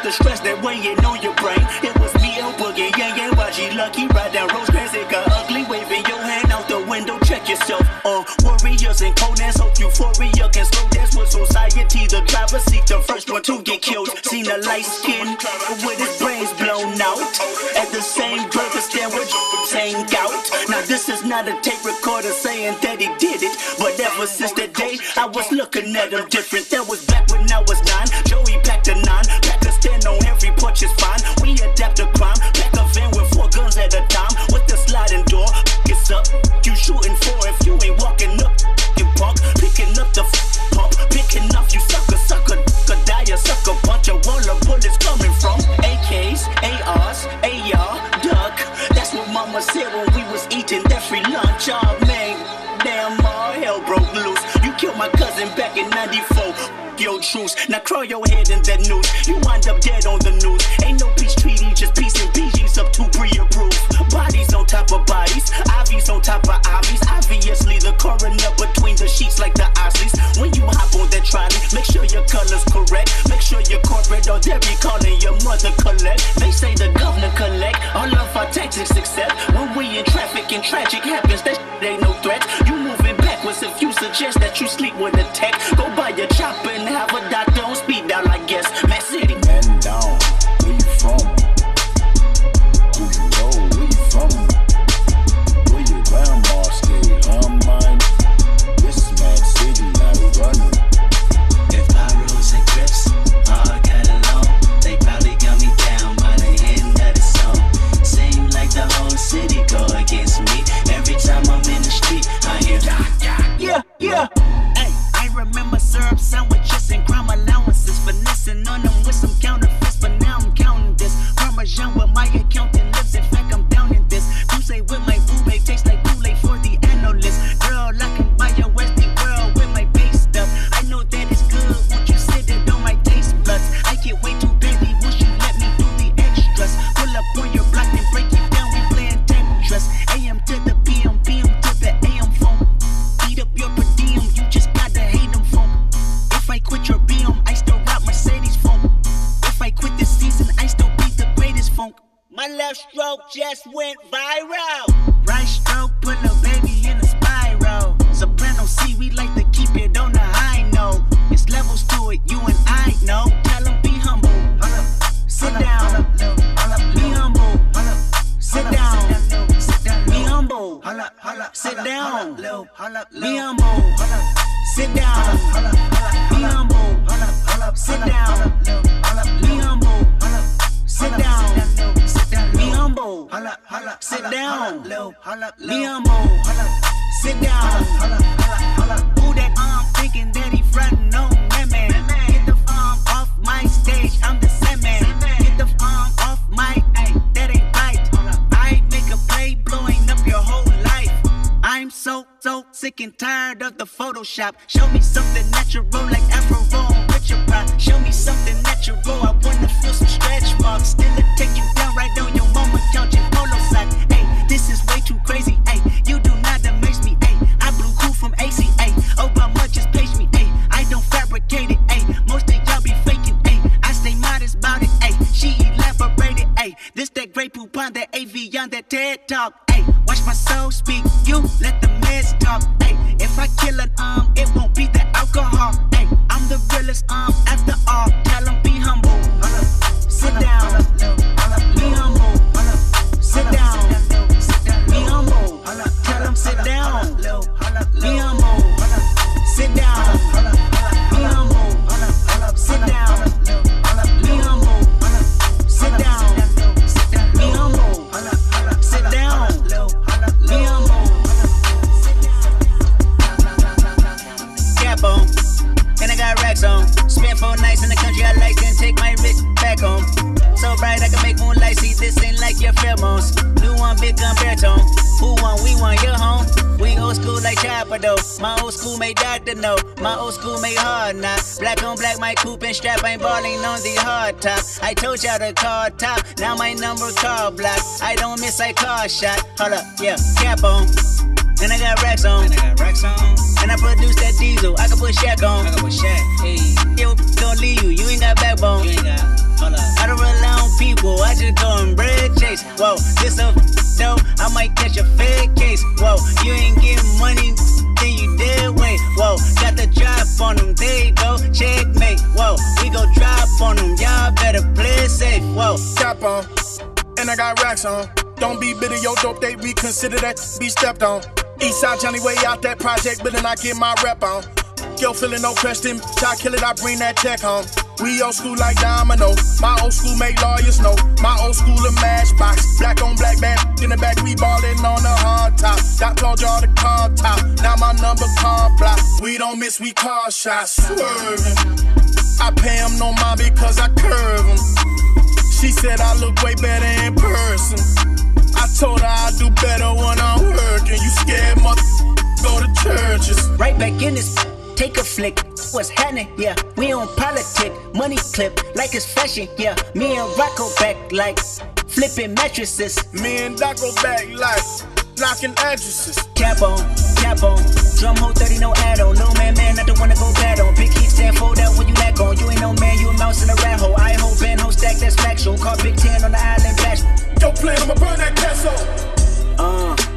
the stress that weighing on your brain. It was me, El Boogie, yeah, YG Lucky. Ride down Rosecrans, it got ugly. Waving your hand out the window, check yourself. Warriors and Conans, hope euphoria can slow dance with society. The driver seat, the first one to get killed. Seen a light skin with his brains blown out. At the same burger stand with saying gout. Now this is not a tape recorder saying that he did it, but ever since that day, I was looking at him different. That was back when I was 9. Joey back to 9. Back to stand on every porch is fine. We adapt to crime. Back a van with 4 guns at a time. With the sliding door, it's up. You shooting for if you ain't walking up. You punk, picking up the pump. Picking up, you sucker, could die a sucker. Bunch of wall of bullets coming from AKs, ARs, AR, duck. That's what mama said when we was eating that free lunch. Oh man, damn, all hell broke loose. You killed my cousin back in 94. Your truce, now crawl your head in that noose. You wind up dead on the news. Ain't no peace treaty, just peace and BG's up to pre-approved. Bodies on top of bodies, IVs on top of IVs. Obviously the coroner between the sheets like the Osleys. When you hop on that trolley, make sure your color's correct. Make sure you're corporate or they'll be calling your mother collect. They say the governor collect all of our taxes except when we in traffic and tragic happens. That ain't no threat. You moving backwards if you suggest that you sleep with a tech. Go buy your chopper and have a doctor on speed dial, I guess. Matt City. Man down, where you from? Who you know, where you from? Where your grandma stay, huh, mine? This Mad City, I run. If I rules and grips all got along, they probably got me down by the end of the song. Seem like the whole city go against me. Every time I'm in the street, I hear yeah. Hey, I remember syrup sandwiches and crime allowances. Finessing on them with some counterfeits, but now I'm counting this. Parmesan with my accountant lips. In fact, I'm down in this. You say with my boo babe tastes like Kool-Aid for the analyst. Girl, I can buy your Westie world with my base stuff. I know that it's good. Won't you sit it on my taste buds? I get way too busy. Won't you let me do the extras? Pull up on your block and break it down. We playing Tetris. AM to the PM, PM to the AM phone. Eat up your per diem. You just gotta hate them phone. If I quit your BM, I still rock Mercedes phone. If I quit this season, I still be the greatest funk. My left stroke just went viral. Right stroke put a baby in a spiral. Soprano C, we like to keep it on the high note. It's levels to it, you and I know. Tell them be humble. Sit down. Be humble. Sit down. Be humble. Sit down. Be humble. Sit down. Be humble. Sit down. Be humble. Sit down. Be humble. Sit down. Be humble. Sit down. Who that thinking that he frontin' on that man? Get the off my stage, I'm the same man. Get the off my, ay, that ain't right. I make a play blowing up your whole life. I'm so sick and tired of the Photoshop. Show me something natural like Afro with your pride. Show me something natural, I wanna feel some stretch marks. Still it take you down right on your mama couch in polo socks. Hey, this is way too crazy, hey, you do not amaze me, hey. I blew cool from ACA, Obama just page me, hey. I don't fabricate it, hey, most of y'all be faking, hey. I stay modest about it, hey, she elaborated, hey. This that great poop on that AV on that TED Talk, hey. Watch my soul speak, you let the meds talk, hey. If I kill an it won't be the alcohol, hey. I'm the realest after all. Tell them be humble. Sit down. Be humble. Sit down. Be humble. Tell them sit down. Be humble. Sit down. Be humble. Sit down. Be humble. Sit down. Be humble. Sit down. Be humble. Cap on. And I got racks on. Spent 4 nights in the country I like, then take my wrist back home. So bright I can make moonlight see. This ain't like your pheromones. New one, big gun baritone. Who won? We won. Your home. We old school like Chopper though. My old school made Dr. No. My old school made hard knock. Black on black, my coupe and strap. Ain't balling on the hard top. I told y'all to call top. Now my number call block. I don't miss, I call shot. Hold up, yeah, cap on. And I got racks on. And I produce that diesel. I can put Shaq on. Hey, yo, don't leave you. You ain't got backbone. I face. Whoa, this a though, I might catch a fed case. Whoa, you ain't getting money, then you dead weight. Whoa, got the drop on them, there you go, checkmate. Whoa, we go drop on them, y'all better play it safe. Whoa, Cap on, and I got racks on. Don't be bitter, yo, dope, they reconsider that, be stepped on. Eastside Johnny way out that project, but then I get my rep on. Yo, feeling no question, I kill it, I bring that check home. We old school like domino, my old school make lawyers know. My old school a matchbox, black on black band in the back, we ballin' on the hard top. Got told y'all the car top, now my number car block. We don't miss, we car shots, swerving. I pay him no mind because I curve him. She said I look way better in person. I told her I do better when I'm working. You scared, mother, go to churches. Right back in this, take a flick. What's happening? Yeah, we on politic, money clip like it's fashion. Yeah, me and Rocco back like flipping mattresses. Me and Doc go back like knocking addresses. Cap on, drum hole 30, no add-on. Little man, not the one to go bad on. Big keep stand, fold out when you lack on. You ain't no man, you a mouse in a rat hole. I hold band, hold stack, that's factual. Call Big 10 on the island bash. Yo, play, I'ma burn that castle.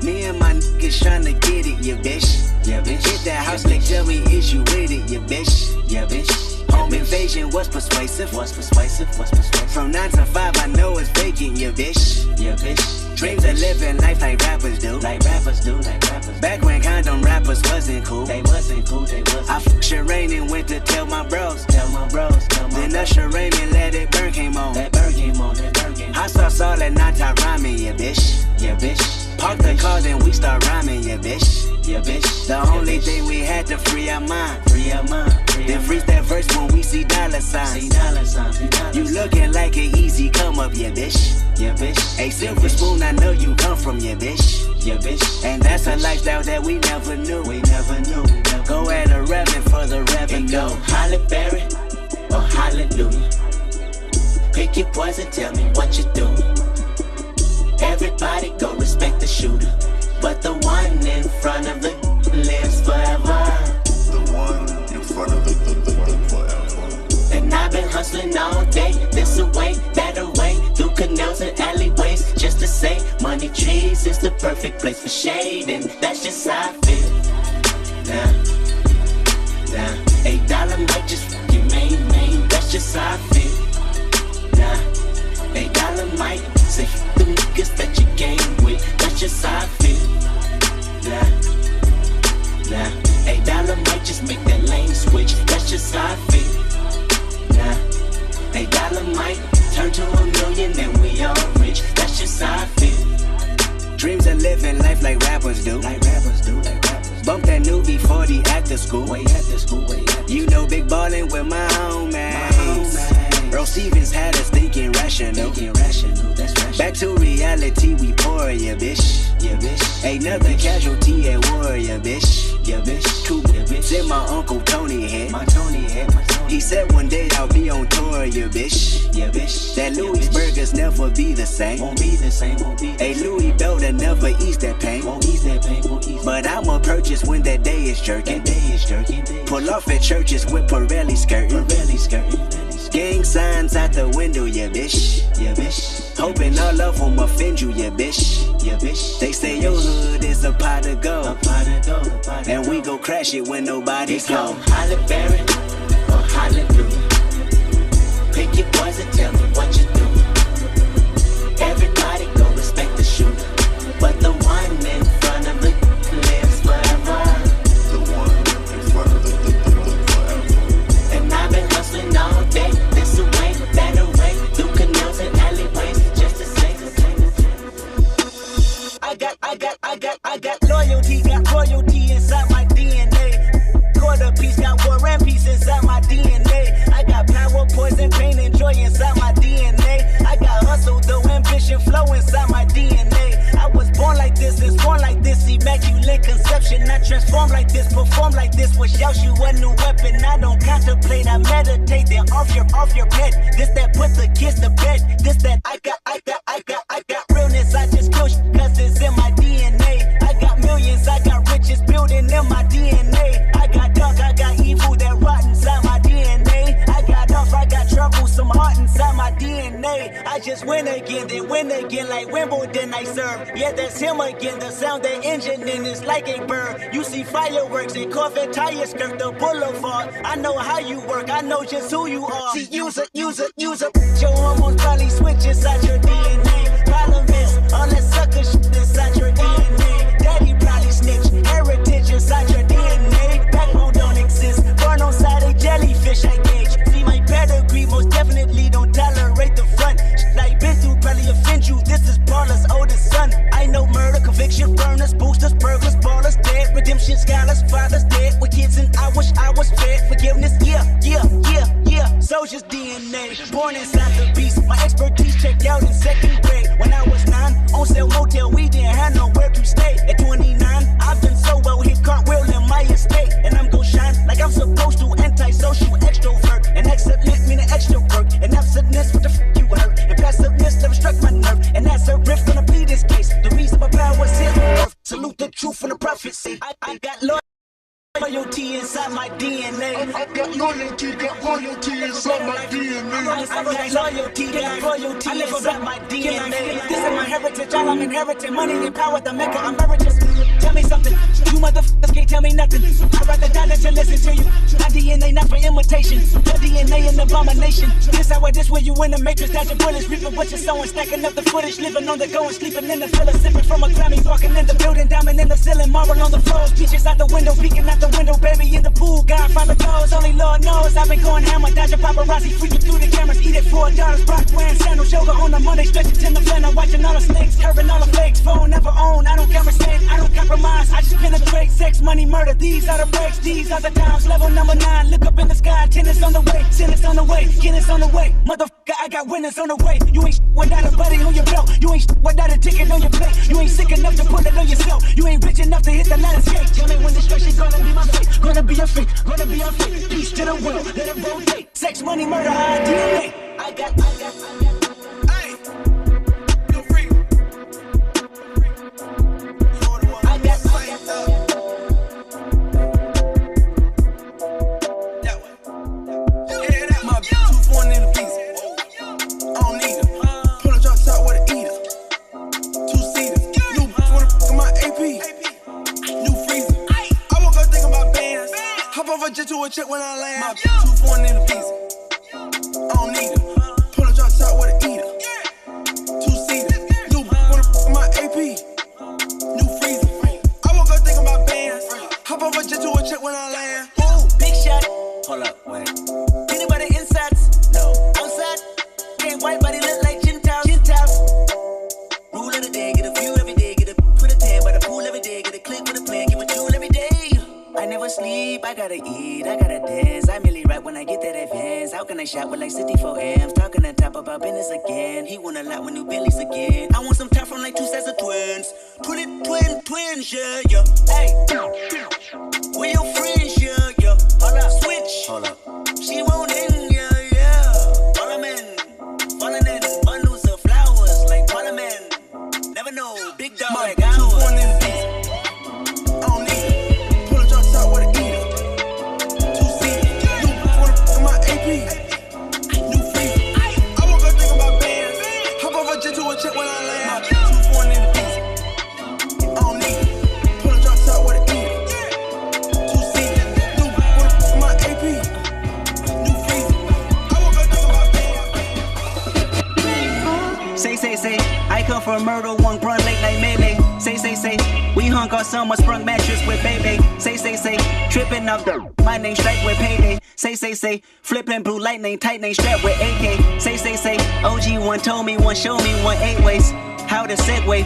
Me and my niggas tryna get it, yeah, bitch. Yeah, bitch. Hit that house, they tell me, is you with it, yeah, bitch. Yeah, bitch. Home invasion, what's persuasive? What's persuasive? What's persuasive? From 9 to 5, I know it's vacant, yeah, bitch. Yeah, bitch. Dreams of living life like rappers do. Like rappers do, like rappers. Back when condom rappers wasn't cool. They wasn't cool, they wasn't. I fucked Shireen and went to tell my bros. Tell my bros, tell my Then Usher Raymond let it burn came on. That burn came on, that burn came on. Hot sauce all that nighttime rhyming, yeah, bitch. Yeah, bitch. Park the cars and we start rhyming, yeah, bitch. Yeah, bitch. The only thing we had to free our mind. Free our mind. Then freeze that verse when we see dollar signs. See dollar signs. You looking like an easy come up, yeah, bitch. Yeah, bitch. A silver spoon, I know you come from, yeah, bitch. Yeah, bitch. And that's a lifestyle that we never knew. We never knew. Go at a revenue for the revenue. Go Holly Berry or Hallelujah. Pick your poison, tell me what you do. Everybody go respect the shooter, but the one in front of the lives forever. The one in front of the forever. And I've been hustling all day, this away, that away, through canals and alleyways, just to say, money trees is the perfect place for shade, and that's just how I feel. Nah, $8 might just fuck you main, that's just how I feel. Nah, $8 might say the niggas that you game with, that's just how I feel. Nah, $8 might just make that lane switch, that's just how I feel. Nah, $8 might turn to $1 million and we all rich, that's just how I feel. Dreams of living life like rappers do. Like rappers do, like rappers. Bump that new V40 after school. Way after school, way after. You know big ballin' with my homies. Earl Stevens had us thinking rational. That's rational. Back to reality, we pour, yeah, bitch. Yeah, bitch. Ain't nothing casualty at war, yeah, bitch. Yeah, bitch. Cool, yeah, bitch. In my Uncle Tony head. My Tony head, my Tony. He said one day I'll be on tour, yeah, bitch. Yeah, bitch. That Louis burgers never be the same. Won't be the same, won't be. A Louis belter never ease that pain. Won't ease that pain, won't ease. But I'ma purchase when that day is jerking. That day is jerking. Pull off at churches with Pirelli skirting. Pirelli skirting. Gang signs out the window, yeah, bitch. Yeah, bitch. Hoping all of them offend you, yeah, bitch. Yeah, bitch. They say your hood is a pot of gold. A pot of gold. And we go crash it when nobody's home. Holly Berry or Hallelujah. Pick your poison, tell me what you do. Everybody go respect the shooter, but the one in front of the lives forever. The one in front of the forever. And I've been hustling all day, this away, that away, through canals and alleyways, just to say the same. I got loyalty, got royalty inside my DNA. Quarter piece, got war and peace inside my DNA. I got power, poison, pain, and joy inside my DNA. I got hustle, though, ambition, flow inside my DNA. I was born like this, immaculate conception. I transform like this, perform like this, which yells you a new weapon. I don't contemplate, I meditate, then off your head. This that put the kids to bed. This that I got realness. I just kill cause it's in my DNA. I got millions, I got riches building in my DNA. I got dark, I got evil that rot inside my DNA. I got off, I got trouble, some heart inside my DNA. DNA. I just win again, then win again like Wimbledon I serve. Yeah, that's him again. The sound that engine in is like a bird. You see fireworks and Corvette tires skirt the boulevard. I know how you work, I know just who you are. See, use it. Your hormones probably switch inside your DNA. Problem is, all that sucker shit inside your DNA. Daddy probably snitch, heritage inside your DNA. Backbone don't exist, born on side a jellyfish I gauge. See my pedigree, most definitely don't tolerate the front. Shit I been through probably offend you, this is Paula's oldest son. I know murder, conviction, burners, boosters, burglars, ballers, dead. Redemption, scholars, fathers, dead. With kids and I wish I was fed. Forgiveness, yeah. Soldier's DNA, born inside the beast. My expertise checked out in second grade. When I was 9, on sale motel, we didn't have nowhere to stay. At 29, I've done so well, hit cartwheel in my estate. And I'm gon' shine like I'm supposed to, antisocial extrovert. And excellent meaning extra work. And absentness, what the f you hurt. And passiveness never struck my nerve. And that's a riff gonna be this case. The reason my power was here on earth. Salute the truth from the prophecy. I got loyalty inside my DNA. I got loyalty inside my DNA. I got loyalty, got royalty inside my DNA. This is my heritage, all I'm inheriting. Money and power, the maker emeritus. Tell me something, you motherfuckers can't tell me nothing. I'd rather die than to listen to you. My DNA not for imitation, your DNA an abomination. This how I this where you in the matrix, dodging bullets, reaping what you're sowing, stacking up the footage, living on the go and sleeping in the villa, sipping from a Grammy, walking in the building, diamond in the ceiling, marble on the floors, peaches out the window, peeking out the window, baby in the pool, Godfather goes, only Lord knows. I've been going hammer, dodging paparazzi, freaking through the cameras, eat it $4, Brock wearing sandals, yoga on the Monday, stretching in the flannel, watching all the snakes, curving all the fakes, phone never own, I don't conversate, I don't compromise, I just penetrate, sex, money, murder, these are the breaks, these are the times, level number 9, look up in the sky, tennis on the way, tennis on the way, Guinness on the way, motherfucker, I got winners on the way, you ain't without a buddy on your belt, you ain't without a ticket on your plate, you ain't sick enough to put it on yourself, you ain't rich enough to hit the ladder skate, tell me when destruction gonna be my fate, gonna be a fate, gonna be a fate, peace to the world, let it rotate, sex, money, murder, DNA, I got, hey, you're free, I got, my two foreign in the piece. I don't need her. Pull a drop top with an eater. 2-seater. New wanna fuck my AP. New freezer. I woke up thinking about bands. Hop off a jet to a check when I land. My two foreign in the piece. I don't need her. Pull a drop top with an eater. 2-seater. New wanna fuck my AP. New freezer. I woke up thinking about bands. Hop off a jet to a check when I land. ooh, big shot, hold up, wait. Anybody insides? No. Outside? Ain't white body look like Gentiles. Rule of the day, get a view every day, get a put a tan by the pool every day, get a click with a plan, give a jewel every day. I never sleep, I gotta eat, I gotta dance. I merely rap when I get that advance. How can I shop with like 64 amps? Talking on top about business again. He want a lot with new Bentleys again. I want some time from like 2 sets of twins. Twins, yeah. Hey, where your friends, yeah. Hold up, switch. She won't in, yeah. Follow in, falling in bundles of flowers like Parliament. Never know, big dog My like two ours. foreign in the piece. I don't need her. Pull a drop top with an eater. 2-seater. New wanna fuck my AP. New freezer. I woke up thinking about bands. Hop off a jet to a check when I land. My two foreign in the piece. I don't need her. Pull a drop top with an eater. 2-seater. New wanna fuck my AP. New freezer. I woke up thinking about bands. Say, I come from murder, one brun late night melee. Say, we hung our summer sprung mattress with baby. Say, tripping up the my name straight with payday. Say, flipping blue lightning, tight name strapped with AK. Say, OG one told me one, show me one 8 ways. How to segue,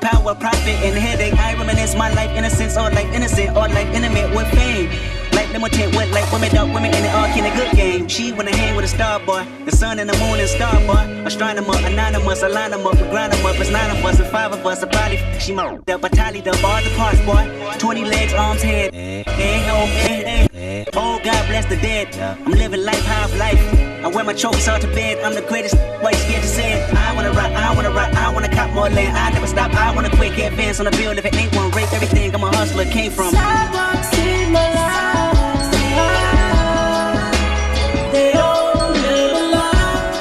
power, profit, and headache. I reminisce my life innocence or like innocent or like intimate with fame. Like limited with like women, dark women, and it all in a good game. She wanna hang with a star boy, the sun and the moon and star boy. Astronomer, anonymous, I line them up, we grind them up. It's 9 of us and 5 of us. I probably she mowed up, I tallied up all the parts, boy. 20 legs, arms, head. Oh, God bless the dead. I'm living life, half life. I wear my trophies all to bed. I'm the greatest, why you scared to say it? I wanna rock, I wanna cop more land. I never stop, I wanna quit, get advance on the bill. If it ain't one, rape everything, I'm a hustler, came from Sidewalks in my life. They all live a lie.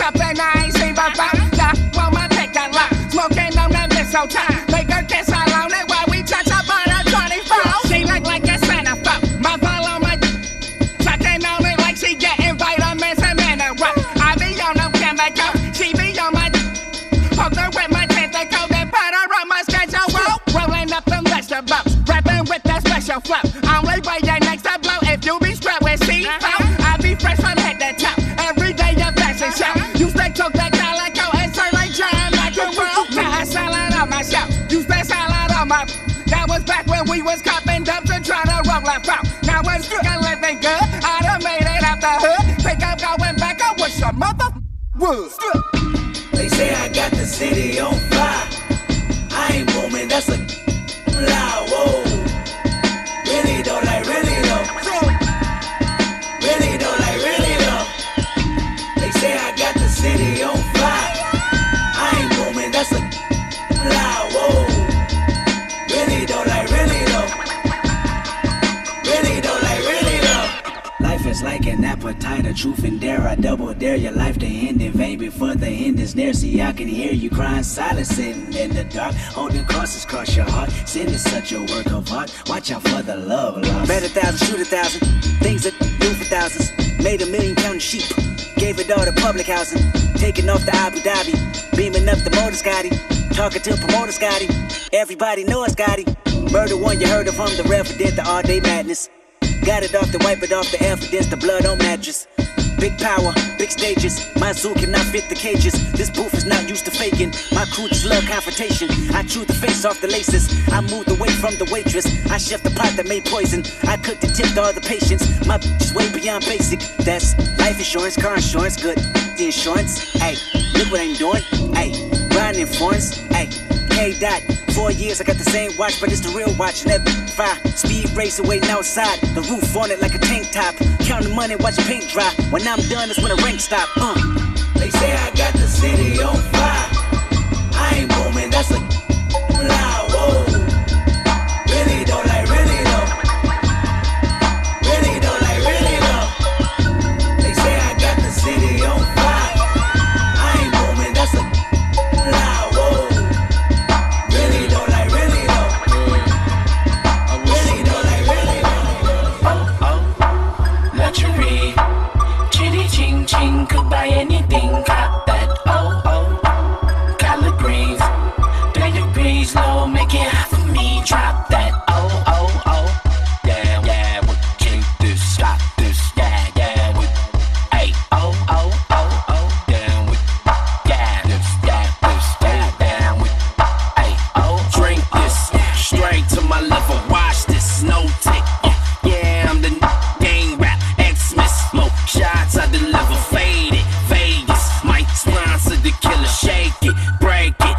up and I ain't seen my phone. Yeah, want my pick that lock. Smoking on that mistletoe. Make her kiss all on it while we touch up on her 24. She look like a Santa phone. My ball on my sucking on it like she getting vitamins and minerals. I be on them chemicals. She be on my poke her with my tentacle. Then put her on my schedule. Rolling up them vegetables. Rapping with that special flow. Only way your next to blow if you be spread with C. I be fresh from head to toe. Every day a fashion show. You stay took that calico and turn like jam like a pro. Now I salad on my show. You stay salad on my. That was back when we was copping dubs and trying to roll that phone. Now it's looking living good. I done made it out the hood. Think I'm going back. I wish a mother would. They say I got the city on fire. I ain't booming, that's a lie, whoa. Really though, like really though. Really though, like really though. They say I got the city on fire. I ain't booming, that's a lie, whoa. Really though, like really though. Really though, like really though. Life is like an appetite, a truth and dare. I double dare your life to end in vain before the end is near. See, I can hear you crying silent, sitting in the dark, holding crosses across your heart. Sin is such a work of art. Watch out for the love lost. Bet 1,000, shoot 1,000. Things that do for thousands. Made 1 million counting sheep. Gave it all to public housing. Taking off the Abu Dhabi. Beaming up the motor Scotty. Talking to promoter Scotty. Everybody knows Scotty. Murder one, you heard of him. The reverend did the all-day madness. Got it off the wipe it off the evidence, the blood on mattress. Big power, big stages. My zoo cannot fit the cages. This booth is not used to faking. My crew just love confrontation. I chew the face off the laces. I moved away from the waitress. I chef the pot that made poison. I cooked and tipped all the patients. My is way beyond basic. That's life insurance, car insurance, good. The insurance, hey, look what I'm doing. Hey, riding in foreigns, hey. K-Dot, 4 years, I got the same watch, but it's the real watch. And that fire, speed racer waiting outside. The roof on it like a tank top. Counting money, watch paint dry. When I'm done, it's when the rank stop. They say I got the city on fire. I ain't booming, that's a lie, whoa. Really though, like really though. Really though, like really though. They say I got the city on fire. I ain't booming, that's a lie, whoa. Really though, like really though. Really though, like really though. Oh, luxury. Chitty ching ching, could buy anything, cop that. Oh, collard greens. 3 degrees low, make it hot for me, drop that. Oh, yeah, yeah, we drink this, stop this, yeah, we. Hey, oh, yeah, we. Yeah, this, yeah, we. Hey, drink this, straight to my liver, watch this, no tick. Yeah, I'm the gang rap, X-Miss, smoke shots I deliver, faded, Vegas, might sponsor the killer, shake it, break it,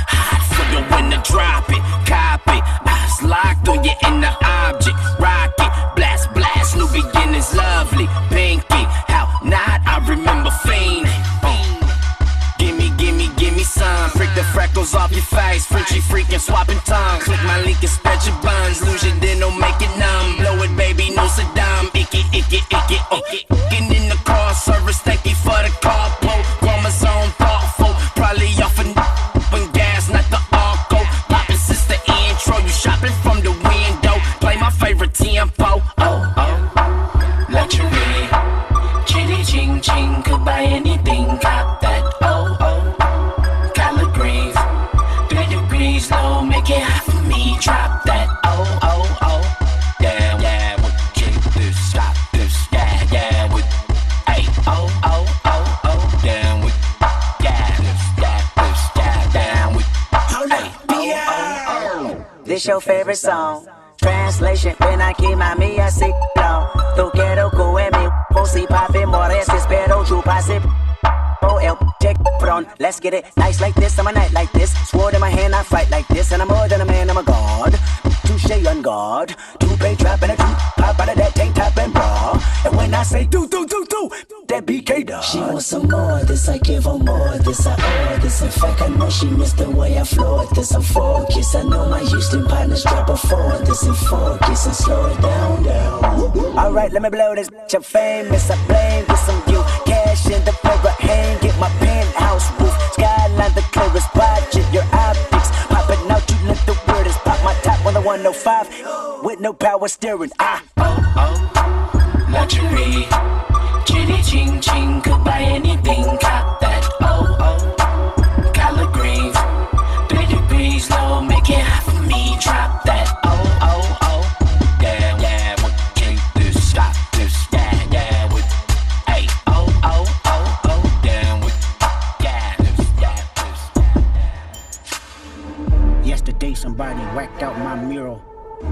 hot for the winner, drop it, cop it, eyes locked on your inner object, rock it, blast, new beginnings, lovely, pinky, how not, I remember fiending. Gimme some, freak the freckles off your face, Frenchy freaking swapping tongues, click my link and spread your buns, lose your then don't make it numb, blow it baby, no Saddam, icky, getting in the car service, thank you for the carpool, chromosome thoughtful, probably off and when gas, not the arco, poppin' since the intro, you shopping from the window, play my favorite tempo, luxury, chitty ching ching, could buy anything, cop that, collard greens, 3 degrees low, make it hot for me, drop that, yeah, we drink this, stop this, yeah, we, hey, yeah, we, yeah, we, hey, This your favorite song. Translation, when I keep my me así long. Tu quiero comerme, si papi mores, espero chupase. Oh, el check on. Let's get it nice like this. I'm a night like this. Sword in my hand, I fight like this. And I'm more than a man, I'm a god. Touche on guard. Two-pay trap and a two pop out of that tank top and bra. And when I say do, that BK dog. She wants some more, this I give her more, this I owe, this in fact I know she missed the way I floored, this I'm focused, I know my Houston partners drop a 4, this in focus and slow it down. Alright, let me blow this bitch, I'm famous, I blame this on you, cash in the mirror, hang at my penthouse roof. Skyline the clearest, budget your optics. Popping out, you look the weirdest. Pop my top on the 105 with no power steering. Luxury, chitty ching ching, could buy anything, cop that. Collard greens, 3 degrees low, make it hot for me, drop that. Yeah, we can't just stop this. Yeah, we, hey, damn, we, this. Yesterday somebody whacked out my mural.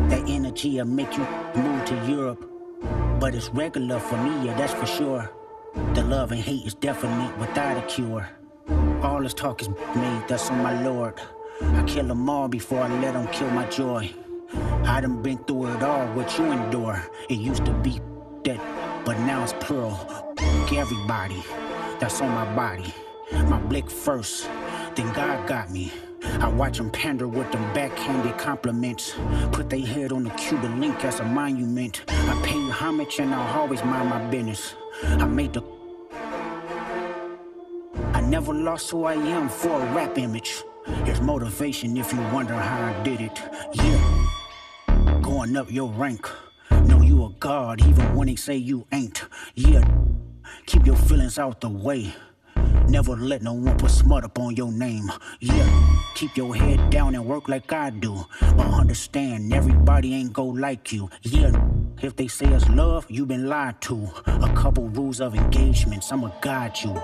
That energy'll make you move to Europe. But it's regular for me, yeah, that's for sure. The love and hate is definite without a cure. All this talk is made, that's on my lord. I kill them all before I let them kill my joy. I done been through it all, what you endure. It used to be that, but now it's plural. Everybody, that's on my body. My blick first, then God got me. I watch them pander with them backhanded compliments. Put their head on the Cuban link as a monument. I pay homage and I'll always mind my business. I never lost who I am for a rap image. There's motivation if you wonder how I did it. Yeah, going up your rank. Know you a god even when they say you ain't. Yeah, keep your feelings out the way. Never let no one put smut up on your name. Yeah, keep your head down and work like I do. But understand, everybody ain't go like you. Yeah, if they say it's love, you been lied to. A couple rules of engagements, I'ma guide you.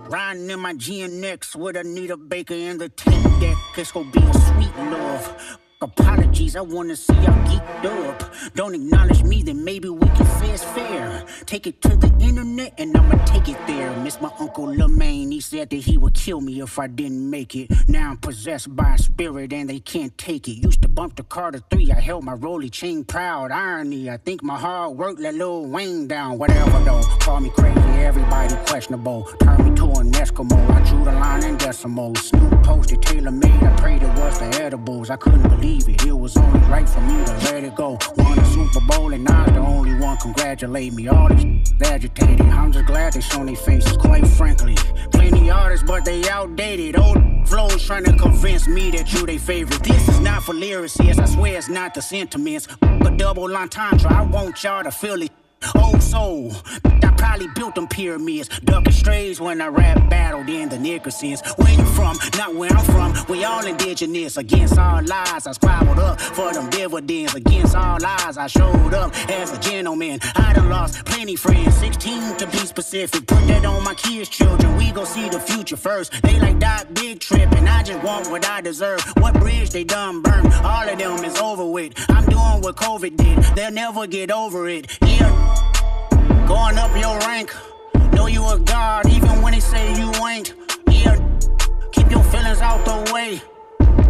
Riding in my GNX with Anita Baker in the tape deck. It's gonna be a sweet love. Apologies, I wanna see y'all geeked up. Don't acknowledge me, then maybe we can say it's fair. Take it to the internet and I'ma take it there. Miss my Uncle Lemaine, he said that he would kill me if I didn't make it. Now I'm possessed by a spirit and they can't take it. Used to bump the Carter 3, I held my rolly chain proud. Irony, I think my hard work let Lil Wayne down. Whatever though, call me crazy, everybody questionable. Turn me to an Eskimo, I drew the line in decimals. Snoop posted, Taylor made, I prayed it was the edibles. I couldn't believe it was only right for me to let it go. Won a Super Bowl and I'm the only one congratulate me. All this agitated, I'm just glad they shown their faces. Quite frankly, plenty artists but they outdated. Old flows trying to convince me that you they favorite. This is not for lyricists, I swear it's not the sentiments. A double entendre, I want y'all to feel it. Old soul, I probably built them pyramids. Ducking strays when I rap battled in the nigger sense. Where you from? Not where I'm from. We all indigenous. Against all lies, I squabbled up for them dividends. Against all lies, I showed up as a gentleman. I done lost plenty friends, 16 to be specific. Put that on my kids' children. We gon' see the future first. They like Doc Big Trip, and I just want what I deserve. What bridge they done burned? All of them is over with. I'm doing what COVID did. They'll never get over it. Yeah. Going up your rank, know you a god even when they say you ain't. Yeah, keep your feelings out the way.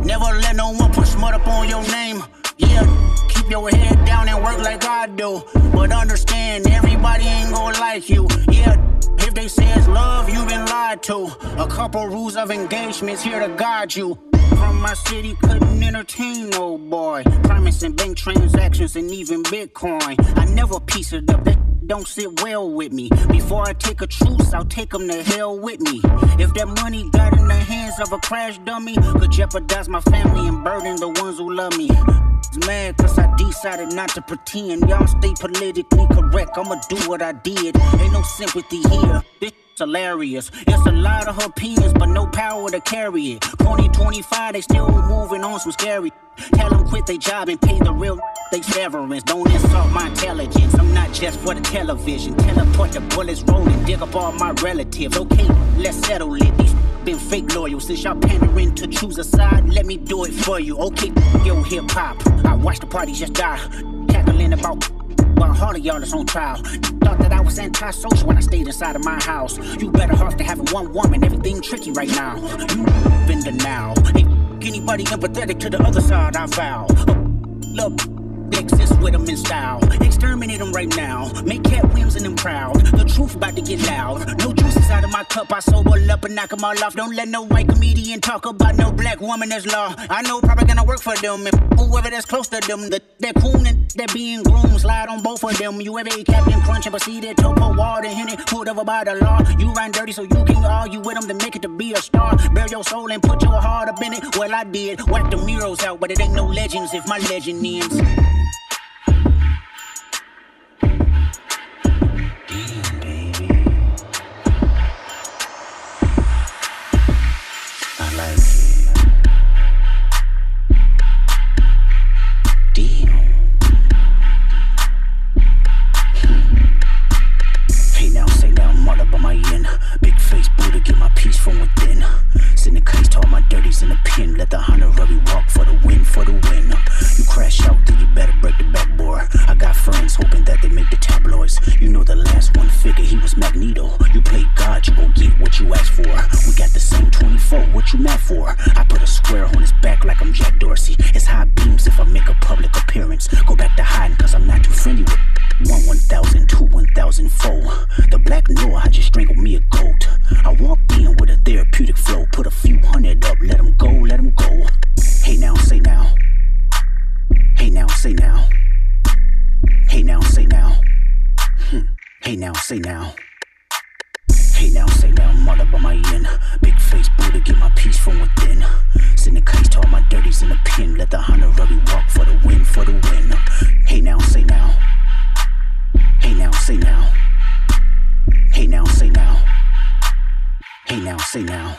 Never let no one put smut up on your name. Yeah, keep your head down and work like I do. But understand, everybody ain't gonna like you. Yeah, if they say it's love, you been lied to. A couple rules of engagements here to guide you. From my city, couldn't entertain no boy. Promising bank transactions and even Bitcoin. I never piece it up, that don't sit well with me. Before I take a truce, I'll take them to hell with me. If that money got in the hands of a crash dummy, could jeopardize my family and burden the ones who love me. It's mad cause I decided not to pretend. Y'all stay politically correct, I'ma do what I did. Ain't no sympathy here. This hilarious. It's a lot of opinions, but no power to carry it. 2025, they still moving on some scary. Tell them quit their job and pay the real they severance. Don't insult my intelligence. I'm not just for the television. Teleport the bullets rolling, dig up all my relatives. Okay, let's settle it. These been fake loyal since y'all pandering to choose a side. Let me do it for you. Okay, yo, hip hop. I watch the party just die. Cackling about while all of y'all is on trial. Thought that I was antisocial when I stayed inside of my house. You better off to having one woman, everything tricky right now. You been denial. Ain't anybody empathetic to the other side, I vow. Look, exist with them in style. Exterminate them right now. Make Cat Williams and them proud. The truth about to get loud. No juice inside of my cup, I sober up and knock them all off. Don't let no white comedian talk about no black woman that's law. I know probably gonna work for them and whoever that's close to them. That coon and that being groomed, slide on both of them. You ever ate Captain Crunch and see that topo water in it, pulled over by the law. You run dirty so you can argue with them to make it to be a star. Bare your soul and put your heart up in it. Well, I did. Whack the murals out, but it ain't no legends if my legend ends. Damn, baby. I like it. Damn. Hey now, say now, mother by my end. Big face Buddha, get my peace from within. Send the case to all my dirties in the pen. Let the honorary walk for the win, for the win. You crash out, then you better break the backboard. I got friends hoping that they make the tabloids. You know the last one figure, he was Magneto. You play God, you gon' get what you asked for. We got the same 24, what you mad for? I put a square on his back like I'm Jack Dorsey. It's high beams if I make a public appearance. Go back to hiding cause I'm not too friendly with 1,000, 2, 1,004. The black Noah, I just strangled me a goat. I walked in with a therapeutic flow. Put a few hundred up, let him go, let him go. Hey now, say now. Hey now, say now. Hey now, say now. Hey now, say now. Hey now, say now, mother by my end. Big face Buddha, get my peace from within. Send the case to all my dirties in the pen. Let the honorary walk for the win, for the win. Hey now, say now. Hey now, say now. Hey now, say now. Hey now, say now.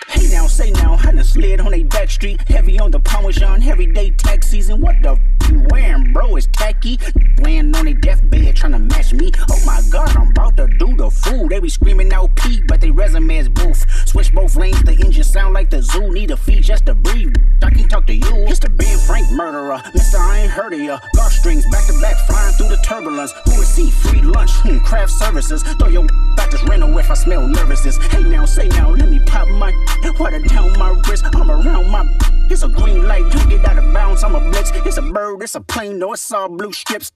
Hey now, say now, I done slid on a back street. Heavy on the Parmesan, everyday tax season. What the you wearing, bro? It's tacky. Laying on a deathbed trying to match me. Oh my God, I'm about to do the fool. They be screaming out Pete, but they resume is boof. Switch both lanes, the engine sound like the zoo. Need a fee just to breathe. I can talk to you. It's the Ben Frank murderer. Mister, I ain't heard of ya. Golf strings back to back, flying through the turbulence. Who is he? Free lunch, craft services. Throw your out this rental if I smell nervousness. Hey now, say now, let me pop my water down my wrist. I'm around my. It's a green light, you get out of bounds. I'm a blitz. It's a bird, it's a plane, no, it's all blue strips.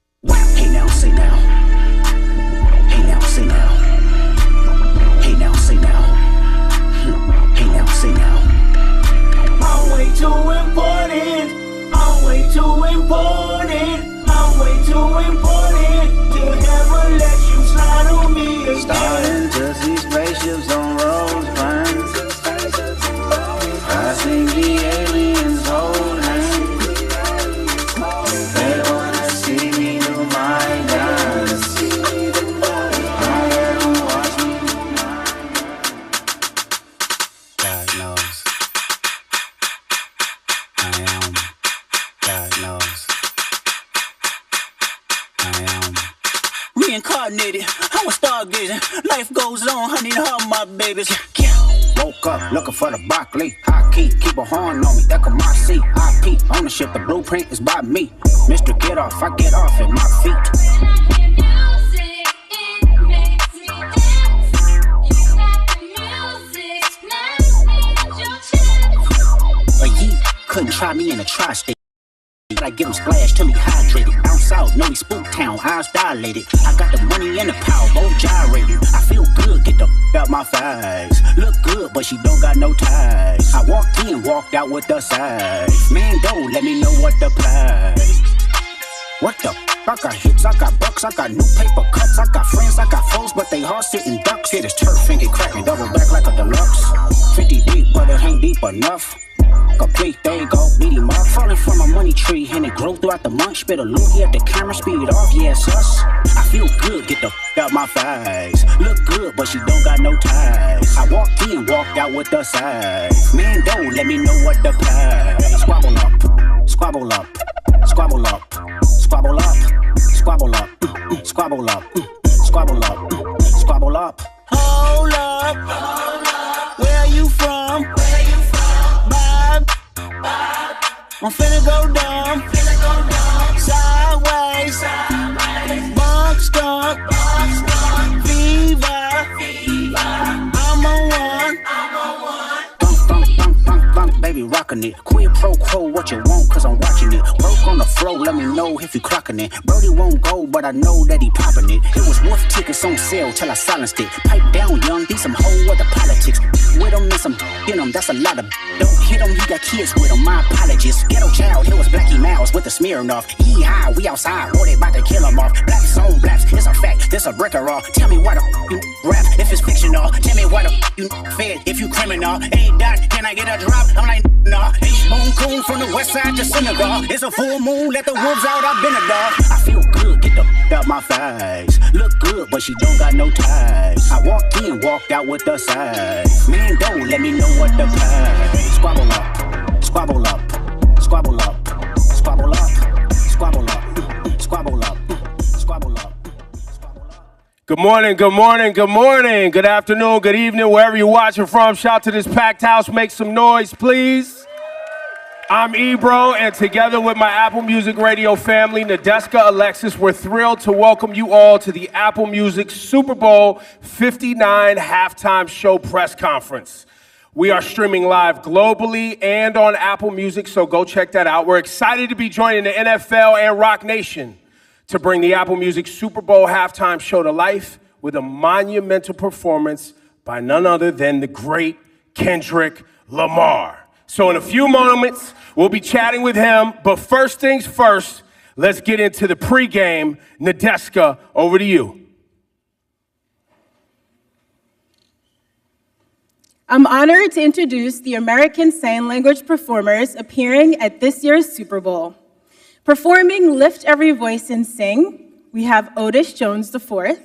Hey now, say now. Hey now, say now. Hey now, say now. Hey now, say now. I'm way too important. I'm way too important. I'm way too important to ever let you slide on me again. Starting to see spaceships on Rosecrans. I see the aliens hold hands. They wanna see me do my dance. I let them watch me do my. God knows I am. God knows I am reincarnated. I was stargazing. Life goes on. I need all my babies. Woke up looking for the broccoli. High key, keep a horn on me. That could my seat. IP ownership. The blueprint is by me. Mr. Get Off, I get off at my feet. A yeet couldn't try me in a tri-state. I give him splash till he hydrated. Down south, know he spook town, eyes dilated. I got the money and the power, both gyrating. I feel good, get the out my face. Look good, but she don't got no ties. I walked in, walked out with the size. Man, don't let me know what the price. What the I got hits, I got bucks, I got new paper cuts. I got friends, I got foes, but they all sitting ducks. Hit his turf and get cracking, double back like a deluxe. 50 deep, but it ain't deep enough. Complete, there you go, beat him up. Falling from a money tree, and it grew throughout the month. Spit a loogie at the camera, speed off, yeah, it's us. I feel good, get the out my face. Look good, but she don't got no ties. I walked in, walked out with the size. Man, don't let me know what the price. Squabble up, squabble up, squabble up, squabble up, squabble up, squabble up, squabble up, squabble up. Hold up, where you from? I'm finna go dumb, sideways, bunk skunk, fever, I'm on one, thunk, thunk, thunk, thunk, thunk, baby rock rocking it. Quid pro quo, what you want, cause I'm watching it. Broke on the floor, let me know if you clocking it. Brody won't go, but I know that he popping it. It was worth tickets on sale till I silenced it. Pipe down, young, be some whole other politics. With him and some in him, that's a lot of. Don't hit him, he got kids with him, my apologies. Ghetto child, here was Blackie Mouse with the Smirnoff. He high, we outside, boy, they about to kill him off. Blaps on blaps, it's a fact, this a breaker off. Tell me why the you rap if it's fictional. Tell me why the you fed if you criminal. Hey, Doc, can I get a drop? I'm like, nah. H-Bone coon from the west side to Senegal. It's a full moon, let the wolves out, I've been a dog. I feel good, get the out my face. Look good, but she don't got no ties. I walked in, walked out with the size. Man, don't let me know what the price. Squabble up, squabble up, squabble up, squabble up, squabble up, squabble up, squabble up. Good morning, good morning, good morning, good afternoon, good evening, wherever you're watching from. Shout to this packed house, make some noise, please. I'm Ebro, and together with my Apple Music Radio family, Nadeska, Alexis, we're thrilled to welcome you all to the Apple Music Super Bowl 59 halftime show press conference. We are streaming live globally and on Apple Music, so go check that out. We're excited to be joining the NFL and Rock Nation to bring the Apple Music Super Bowl halftime show to life with a monumental performance by none other than the great Kendrick Lamar. So in a few moments, we'll be chatting with him, but first things first, let's get into the pregame. Nadeska, over to you. I'm honored to introduce the American Sign Language performers appearing at this year's Super Bowl. Performing Lift Every Voice and Sing, we have Otis Jones IV.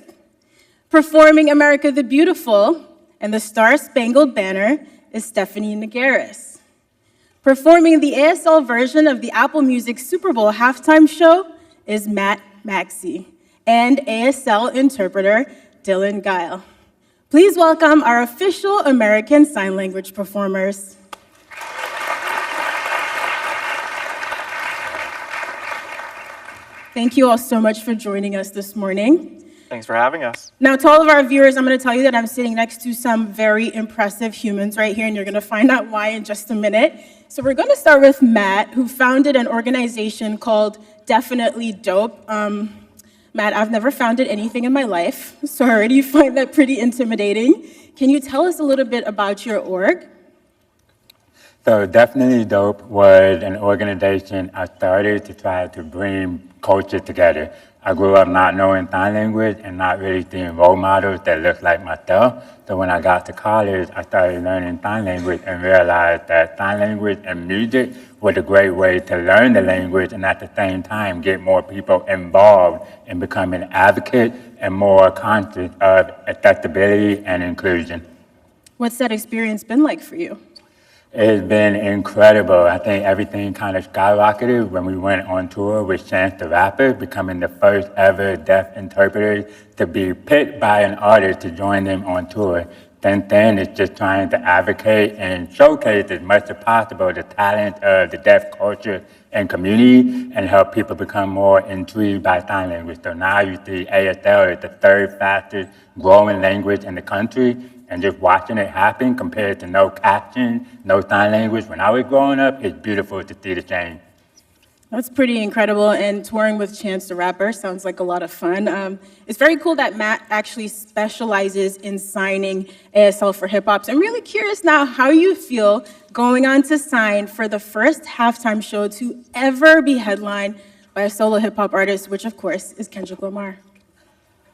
Performing America the Beautiful and the Star-Spangled Banner is Stephanie Nagaris. Performing the ASL version of the Apple Music Super Bowl halftime show is Matt Maxey and ASL interpreter Dylan Guile. Please welcome our official American Sign Language performers. Thank you all so much for joining us this morning. Thanks for having us. Now, to all of our viewers, I'm going to tell you that I'm sitting next to some very impressive humans right here, and you're going to find out why in just a minute. So we're going to start with Matt, who founded an organization called Definitely Dope. Matt, I've never founded anything in my life, so I already find that pretty intimidating. Can you tell us a little bit about your org? So Definitely Dope was an organization I started to try to bring culture together. I grew up not knowing sign language and not really seeing role models that looked like myself. So when I got to college, I started learning sign language and realized that sign language and music was a great way to learn the language and at the same time get more people involved in becoming advocates and more conscious of accessibility and inclusion. What's that experience been like for you? It's been incredible. I think everything kind of skyrocketed when we went on tour with Chance the Rapper, becoming the first ever deaf interpreter to be picked by an artist to join them on tour. Since then, it's just trying to advocate and showcase as much as possible the talent of the deaf culture and community and help people become more intrigued by sign language. So now you see ASL is the third fastest growing language in the country. And just watching it happen compared to no caption, no sign language. When I was growing up, it's beautiful to see the change. That's pretty incredible, and touring with Chance the Rapper sounds like a lot of fun. It's very cool that Matt actually specializes in signing ASL for hip-hop. So I'm really curious now how you feel going on to sign for the first halftime show to ever be headlined by a solo hip-hop artist, which of course is Kendrick Lamar.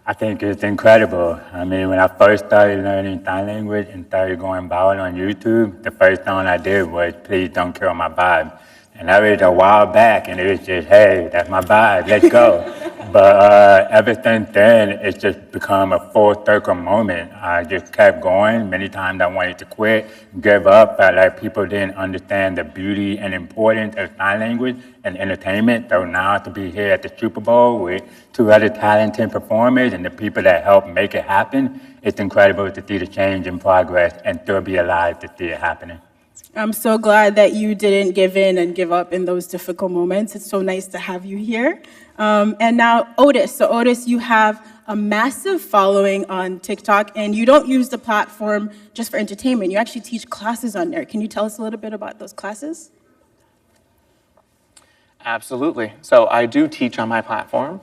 I think it's incredible. I mean, when I first started learning sign language and started going viral on YouTube, the first song I did was Please Don't Kill My Vibe. And that was a while back, and it was just, hey, that's my vibe, let's go. But ever since then, it's just become a full circle moment. I just kept going. Many times I wanted to quit, give up, but like people didn't understand the beauty and importance of sign language and entertainment. So now to be here at the Super Bowl with two other talented performers and the people that helped make it happen, it's incredible to see the change and progress and still be alive to see it happening. I'm so glad that you didn't give in and give up in those difficult moments. It's so nice to have you here. And now, Otis. So, Otis, you have a massive following on TikTok, and you don't use the platform just for entertainment. You actually teach classes on there. Can you tell us a little bit about those classes? Absolutely. So I do teach on my platform.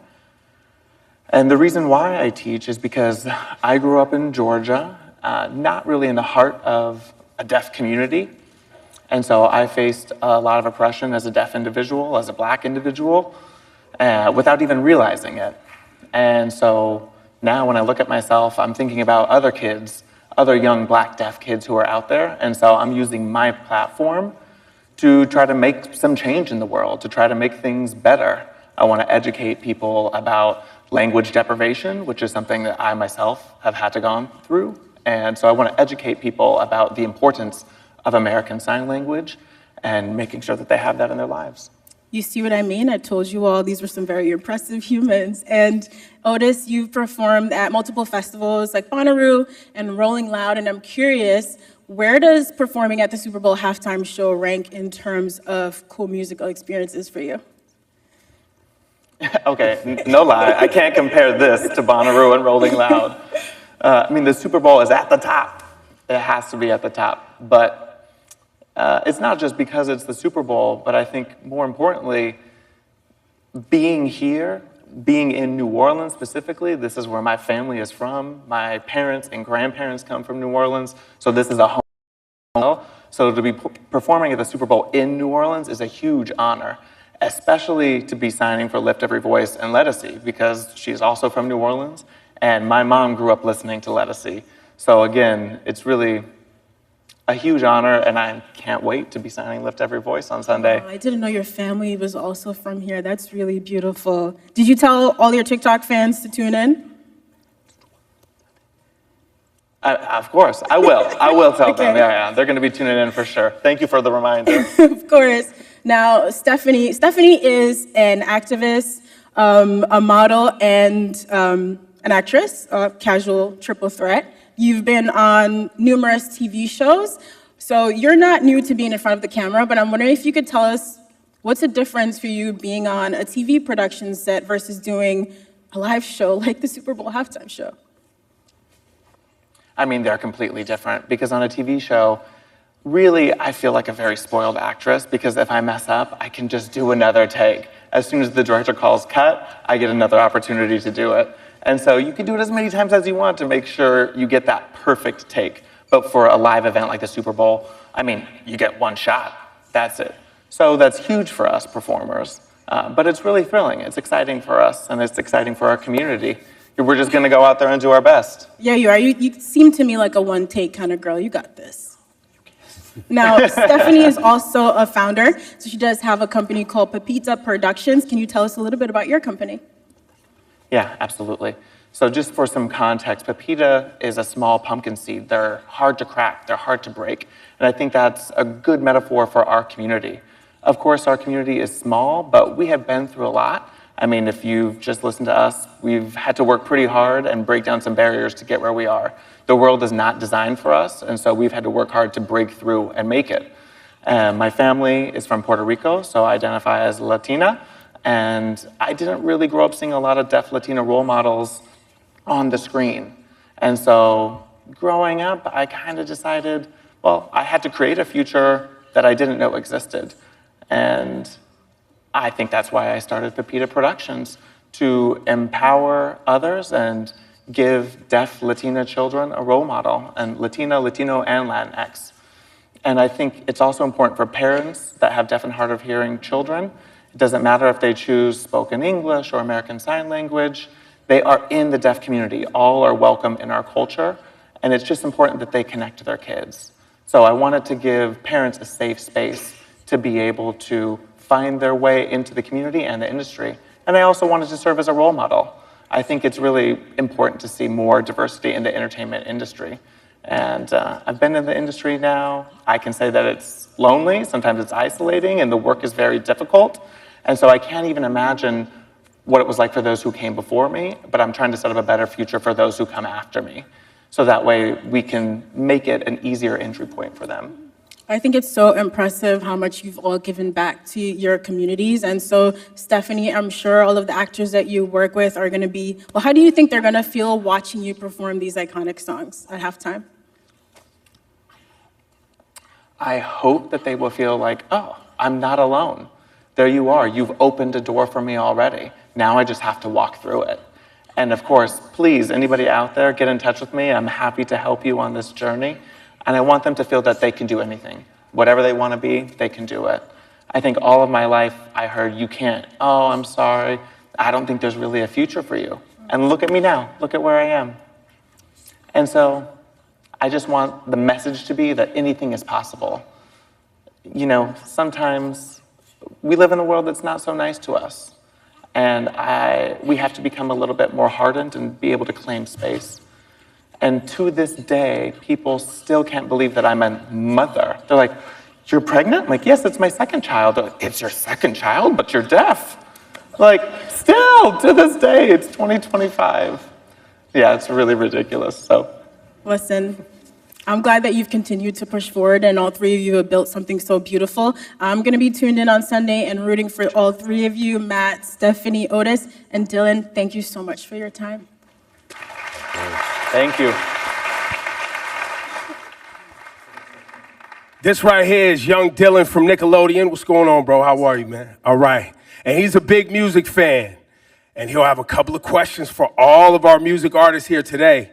And the reason why I teach is because I grew up in Georgia, not really in the heart of a deaf community. And so I faced a lot of oppression as a deaf individual, as a Black individual, without even realizing it. And so now when I look at myself, I'm thinking about other kids, other young Black deaf kids who are out there. And so I'm using my platform to try to make some change in the world, to try to make things better. I want to educate people about language deprivation, which is something that I myself have had to go through. And so I want to educate people about the importance of American Sign Language and making sure that they have that in their lives. You see what I mean? I told you all these were some very impressive humans. And Otis, you've performed at multiple festivals like Bonnaroo and Rolling Loud, and I'm curious, where does performing at the Super Bowl halftime show rank in terms of cool musical experiences for you? Okay, no lie, I can't compare this to Bonnaroo and Rolling Loud. I mean, the Super Bowl is at the top. It has to be at the top. But it's not just because it's the Super Bowl, but I think more importantly, being here, being in New Orleans specifically, this is where my family is from. My parents and grandparents come from New Orleans, so this is a home. So to be performing at the Super Bowl in New Orleans is a huge honor, especially to be signing for Lift Every Voice and Lettucey, because she's also from New Orleans, and my mom grew up listening to Lettucey. So again, it's really a huge honor, and I can't wait to be signing Lift Every Voice on Sunday. Oh, I didn't know your family was also from here. That's really beautiful. Did you tell all your TikTok fans to tune in? Of course, I will. I will tell them. Yeah, they're going to be tuning in for sure. Thank you for the reminder. Of course. Now, Stephanie is an activist, a model, and an actress, a casual triple threat. You've been on numerous TV shows, so you're not new to being in front of the camera, but I'm wondering if you could tell us what's the difference for you being on a TV production set versus doing a live show like the Super Bowl halftime show? I mean, they're completely different, because on a TV show, really, I feel like a very spoiled actress, because if I mess up, I can just do another take. As soon as the director calls cut, I get another opportunity to do it. And so you can do it as many times as you want to make sure you get that perfect take. But for a live event like the Super Bowl, I mean, you get one shot, that's it. So that's huge for us performers. But it's really thrilling, it's exciting for us, and it's exciting for our community. We're just gonna go out there and do our best. Yeah, you are. You seem to me like a one-take kind of girl. You got this. Now, Stephanie is also a founder, so she does have a company called Pepita Productions. Can you tell us a little bit about your company? Yeah, absolutely. So just for some context, Pepita is a small pumpkin seed. They're hard to crack, they're hard to break. And I think that's a good metaphor for our community. Of course, our community is small, but we have been through a lot. I mean, if you've just listened to us, we've had to work pretty hard and break down some barriers to get where we are. The world is not designed for us, and so we've had to work hard to break through and make it. My family is from Puerto Rico, so I identify as Latina, and I didn't really grow up seeing a lot of deaf Latina role models on the screen. And so growing up, I kind of decided, well, I had to create a future that I didn't know existed. And I think that's why I started Pepita Productions, to empower others and give deaf Latina children a role model, and Latino, and Latinx. And I think it's also important for parents that have deaf and hard of hearing children. It doesn't matter if they choose spoken English or American Sign Language. They are in the deaf community. All are welcome in our culture, and it's just important that they connect to their kids. So I wanted to give parents a safe space to be able to find their way into the community and the industry. And I also wanted to serve as a role model. I think it's really important to see more diversity in the entertainment industry. And I've been in the industry now. I can say that it's lonely, sometimes it's isolating, and the work is very difficult. And so I can't even imagine what it was like for those who came before me, but I'm trying to set up a better future for those who come after me. So that way we can make it an easier entry point for them. I think it's so impressive how much you've all given back to your communities. And so, Stephanie, I'm sure all of the actors that you work with are going to be, well, how do you think they're going to feel watching you perform these iconic songs at halftime? I hope that they will feel like, oh, I'm not alone. There you are. You've opened a door for me already. Now I just have to walk through it. And of course, please, anybody out there, get in touch with me. I'm happy to help you on this journey. And I want them to feel that they can do anything. Whatever they want to be, they can do it. I think all of my life, I heard, you can't. Oh, I'm sorry. I don't think there's really a future for you. And look at me now. Look at where I am. And so I just want the message to be that anything is possible. You know, sometimes we live in a world that's not so nice to us. And we have to become a little bit more hardened and be able to claim space. And to this day, people still can't believe that I'm a mother. They're like, you're pregnant? I'm like, yes, it's my second child. They're like, it's your second child, but you're deaf. Like, still, to this day, it's 2025. Yeah, it's really ridiculous, so. Listen, I'm glad that you've continued to push forward and all three of you have built something so beautiful. I'm going to be tuned in on Sunday and rooting for all three of you, Matt, Stephanie, Otis, and Dylan. Thank you so much for your time. Thank you. This right here is young Dylan from Nickelodeon. What's going on, bro? How are you, man? All right. And he's a big music fan. And he'll have a couple of questions for all of our music artists here today.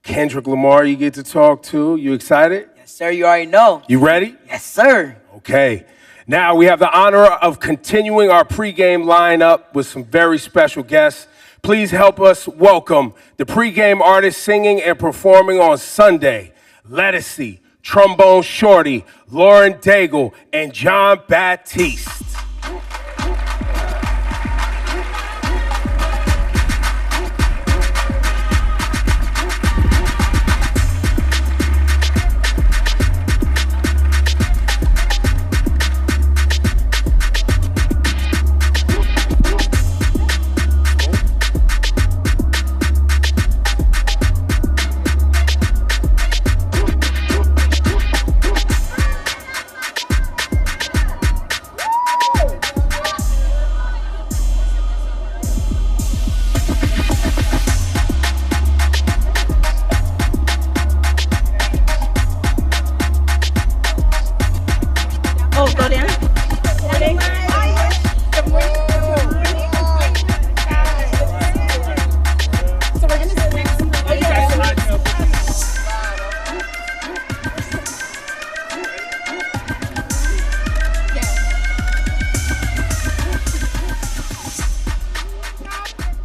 Kendrick Lamar, you get to talk to. You excited? Yes, sir. You already know. You ready? Yes, sir. Okay. Now we have the honor of continuing our pregame lineup with some very special guests. Please help us welcome the pregame artists singing and performing on Sunday. Lettucey, Trombone Shorty, Lauren Daigle, and John Baptiste.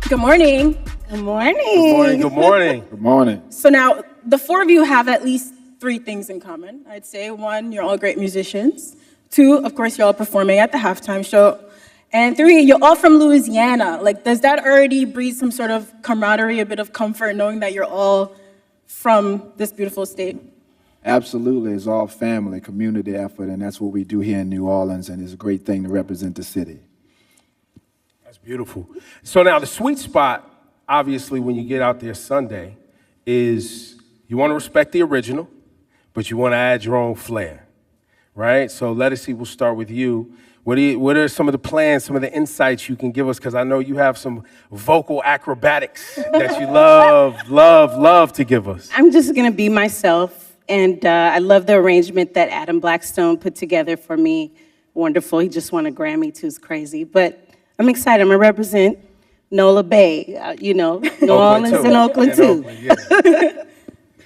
Good morning. Good morning. Good morning. Good morning. Good morning. So now, the four of you have at least three things in common. I'd say one, you're all great musicians. Two, of course, you're all performing at the halftime show. And three, you're all from Louisiana. Like, does that already breed some sort of camaraderie, a bit of comfort, knowing that you're all from this beautiful state? Absolutely. It's all family, community effort, and that's what we do here in New Orleans, and it's a great thing to represent the city. That's beautiful. So now the sweet spot, obviously, when you get out there Sunday, is you want to respect the original, but you want to add your own flair, right? So Lettucey, we'll start with you. What are some of the plans, some of the insights you can give us? Because I know you have some vocal acrobatics that you love to give us. I'm just going to be myself, and I love the arrangement that Adam Blackstone put together for me. Wonderful. He just won a Grammy, too. It's crazy. But I'm excited. I'm going to represent NOLA Bay, New Orleans and Oakland, too. Oakland, yeah.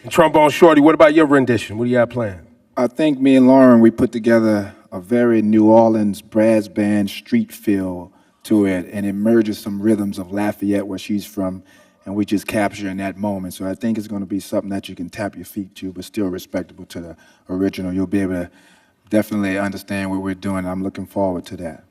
And Trombone Shorty, what about your rendition? What do you have planned? I think me and Lauren, we put together a very New Orleans brass band street feel to it, and it merges some rhythms of Lafayette, where she's from, and we just capture in that moment. So I think it's going to be something that you can tap your feet to, but still respectable to the original. You'll be able to definitely understand what we're doing. I'm looking forward to that.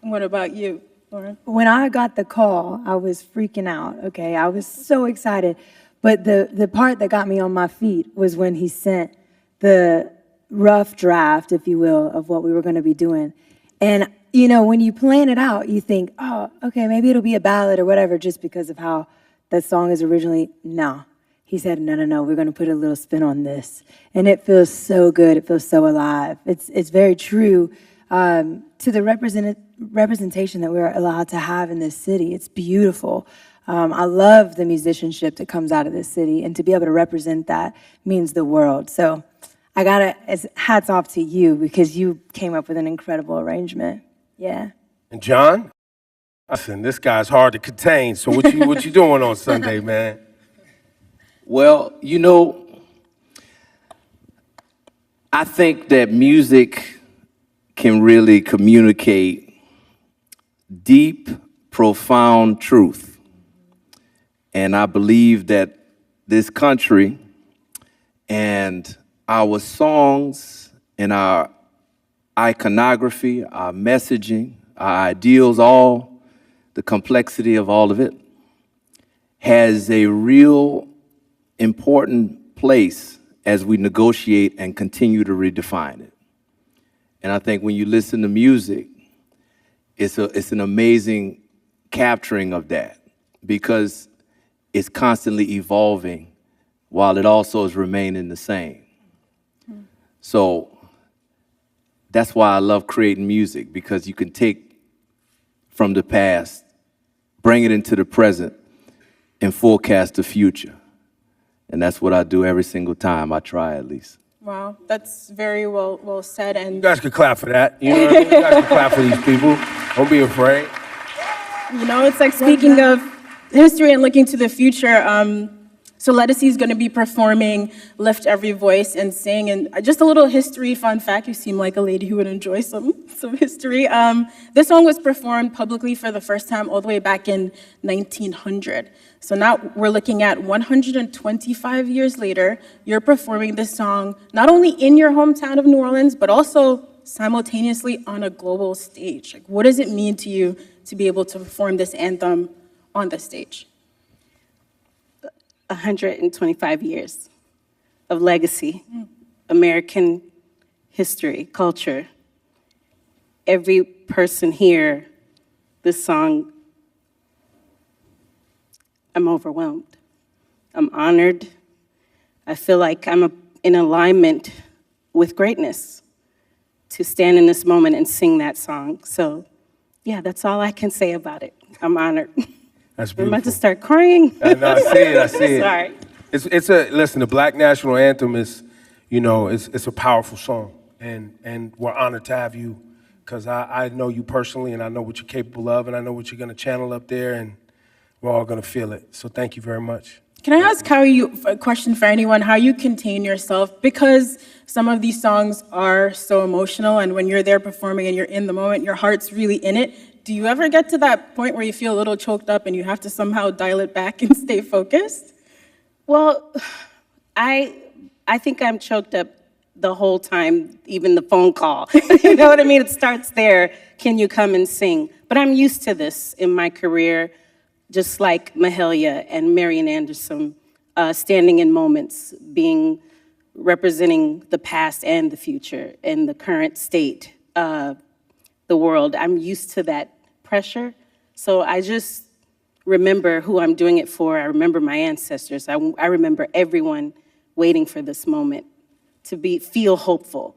What about you, Lauren? When I got the call, I was freaking out, okay? I was so excited. But the part that got me on my feet was when he sent the rough draft, if you will, of what we were going to be doing. And, when you plan it out, you think, oh, okay, maybe it'll be a ballad or whatever, just because of how that song is originally. No. he said, no, we're going to put a little spin on this. And it feels so good. It feels so alive. It's very true to the representation that we're allowed to have in this city. It's beautiful. I love the musicianship that comes out of this city, and to be able to represent that means the world. So I gotta, hats off to you, because you came up with an incredible arrangement. Yeah. And John? Listen, this guy's hard to contain, so what you doing on Sunday, man? Well, you know, I think that music can really communicate deep, profound truth. And I believe that this country and our songs and our iconography, our messaging, our ideals, all the complexity of all of it, has a real important place as we negotiate and continue to redefine it. And I think when you listen to music, it's an amazing capturing of that, because it's constantly evolving while it also is remaining the same. So that's why I love creating music, because you can take from the past, bring it into the present, and forecast the future. And that's what I do every single time. I try, at least. Wow, that's very well said. And you guys could clap for that. You know what I mean? You guys can clap for these people. Don't be afraid. You know, it's like, speaking of history and looking to the future, so Lettucey is going to be performing Lift Every Voice and Sing. And just a little history fun fact, you seem like a lady who would enjoy some history. This song was performed publicly for the first time all the way back in 1900. So now we're looking at 125 years later, you're performing this song not only in your hometown of New Orleans, but also simultaneously on a global stage. Like, what does it mean to you to be able to perform this anthem on the stage? 125 years of legacy, American history, culture. Every person here, this song, I'm overwhelmed. I'm honored. I feel like I'm in alignment with greatness to stand in this moment and sing that song. So, yeah, that's all I can say about it. I'm honored. That's beautiful. I'm about to start crying. I see it. Sorry. Listen, the Black National Anthem is, you know, it's a powerful song. And we're honored to have you, because I know you personally, and I know what you're capable of, and I know what you're going to channel up there, and we're all going to feel it. So thank you very much. Can I ask a question for anyone, how you contain yourself? Because some of these songs are so emotional, and when you're there performing and you're in the moment, your heart's really in it. Do you ever get to that point where you feel a little choked up and you have to somehow dial it back and stay focused? Well, I think I'm choked up the whole time, even the phone call. You know what I mean? It starts there. Can you come and sing? But I'm used to this in my career, just like Mahalia and Marian Anderson, standing in moments, representing the past and the future and the current state of the world. I'm used to that pressure. So I just remember who I'm doing it for. I remember my ancestors. I remember everyone waiting for this moment to feel hopeful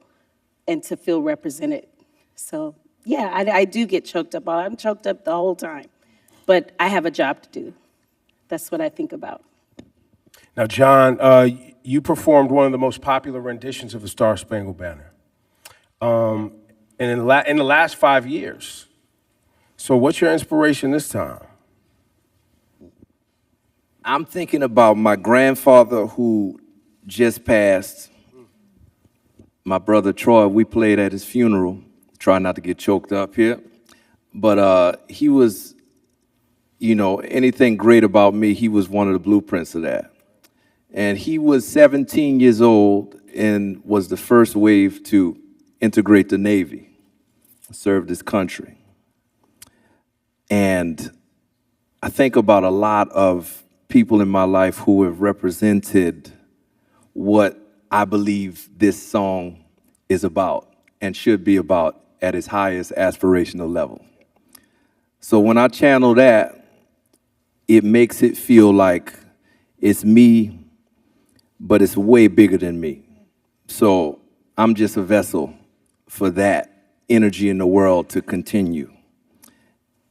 and to feel represented. So yeah, I do get choked up. I'm choked up the whole time, but I have a job to do. That's what I think about. Now, John, you performed one of the most popular renditions of the Star Spangled Banner. And in the last 5 years. So what's your inspiration this time? I'm thinking about my grandfather who just passed. My brother Troy, we played at his funeral. Try not to get choked up here. But he was, you know, anything great about me, he was one of the blueprints of that. And he was 17 years old and was the first wave to integrate the Navy, served his country. And I think about a lot of people in my life who have represented what I believe this song is about and should be about at its highest aspirational level. So when I channel that, it makes it feel like it's me but it's way bigger than me. So I'm just a vessel for that energy in the world to continue.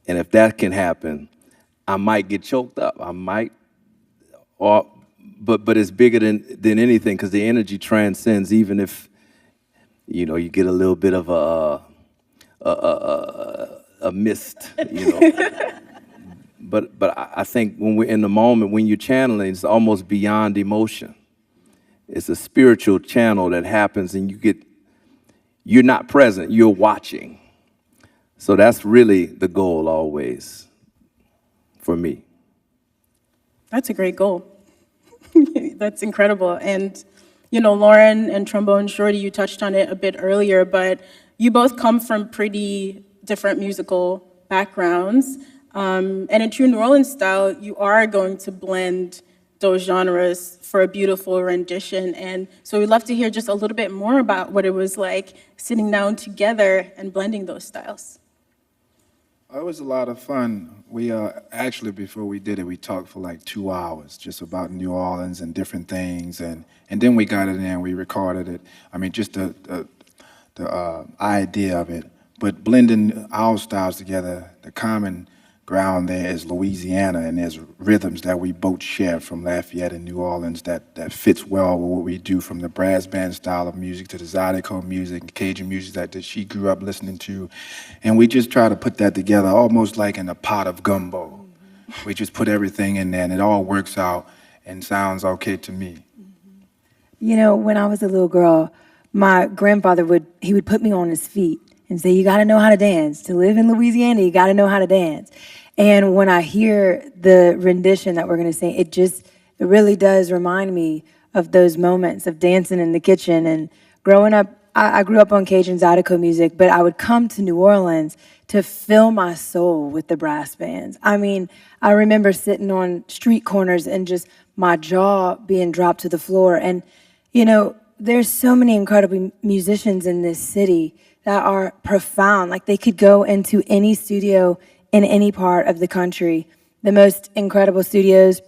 And if that can happen, I might get choked up. I might, but it's bigger than anything, because the energy transcends, even if, you know, you get a little bit of a mist, you know. But I think when we're in the moment, when you're channeling, it's almost beyond emotion. It's a spiritual channel that happens, and you're not present, you're watching. So that's really the goal always for me. That's a great goal. That's incredible. And, you know, Lauren and Trombone Shorty, you touched on it a bit earlier, but you both come from pretty different musical backgrounds. And in true New Orleans style, you are going to blend those genres for a beautiful rendition. And so we'd love to hear just a little bit more about what it was like sitting down together and blending those styles. It was a lot of fun. We actually, before we did it, we talked for like 2 hours just about New Orleans and different things, and then we got it in and we recorded it. I mean, just the idea of it, but blending our styles together, the common ground there is Louisiana, and there's rhythms that we both share from Lafayette and New Orleans that fits well with what we do, from the brass band style of music to the Zydeco music, Cajun music that she grew up listening to. And we just try to put that together almost like in a pot of gumbo. We just put everything in there and it all works out and sounds okay to me. You know, when I was a little girl, my grandfather would put me on his feet and say, you gotta know how to dance. To live in Louisiana, you gotta know how to dance. And when I hear the rendition that we're gonna sing, it really does remind me of those moments of dancing in the kitchen. And growing up, I grew up on Cajun Zydeco music, but I would come to New Orleans to fill my soul with the brass bands. I mean, I remember sitting on street corners and just my jaw being dropped to the floor. And, you know, there's so many incredible musicians in this city that are profound. Like, they could go into any studio in any part of the country, the most incredible studios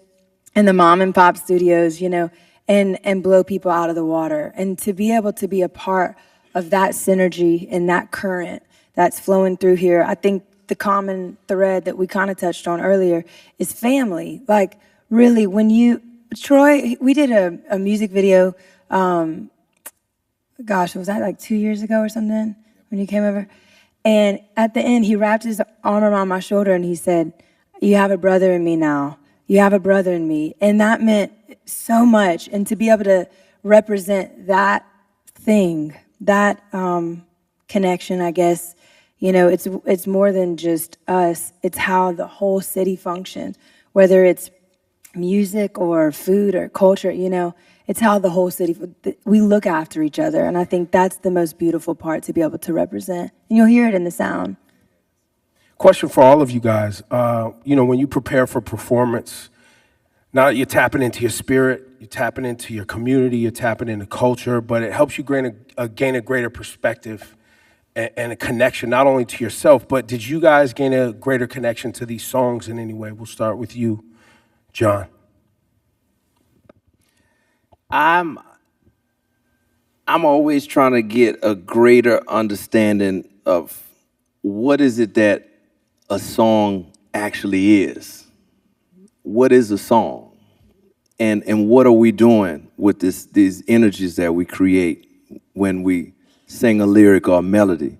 and the mom and pop studios, you know, and blow people out of the water. And to be able to be a part of that synergy and that current that's flowing through here, I think the common thread that we kind of touched on earlier is family. Like, really, Troy, we did a music video, gosh, was that like 2 years ago or something when you came over? And at the end, he wrapped his arm around my shoulder and he said, you have a brother in me now. You have a brother in me. And that meant so much. And to be able to represent that thing, that connection, I guess, you know, it's more than just us. It's how the whole city functions, whether it's music or food or culture, you know. It's how the whole city, we look after each other. And I think that's the most beautiful part to be able to represent. And you'll hear it in the sound. Question for all of you guys. You know, when you prepare for performance, now that you're tapping into your spirit, you're tapping into your community, you're tapping into culture, but it helps you gain a greater perspective and a connection, not only to yourself, but did you guys gain a greater connection to these songs in any way? We'll start with you, John. I'm always trying to get a greater understanding of what is it that a song actually is. What is a song? And what are we doing with these energies that we create when we sing a lyric or a melody?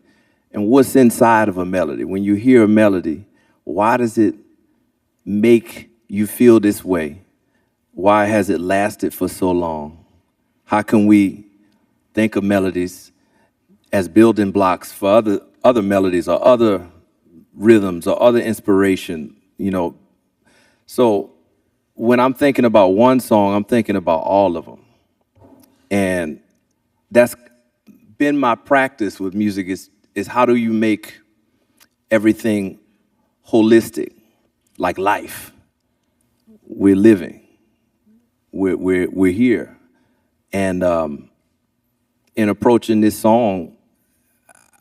And what's inside of a melody? When you hear a melody, why does it make you feel this way? Why has it lasted for so long? How can we think of melodies as building blocks for other melodies or other rhythms or other inspiration, you know? So when I'm thinking about one song, I'm thinking about all of them. And that's been my practice with music is how do you make everything holistic, like life? We're living. We're here. And in approaching this song,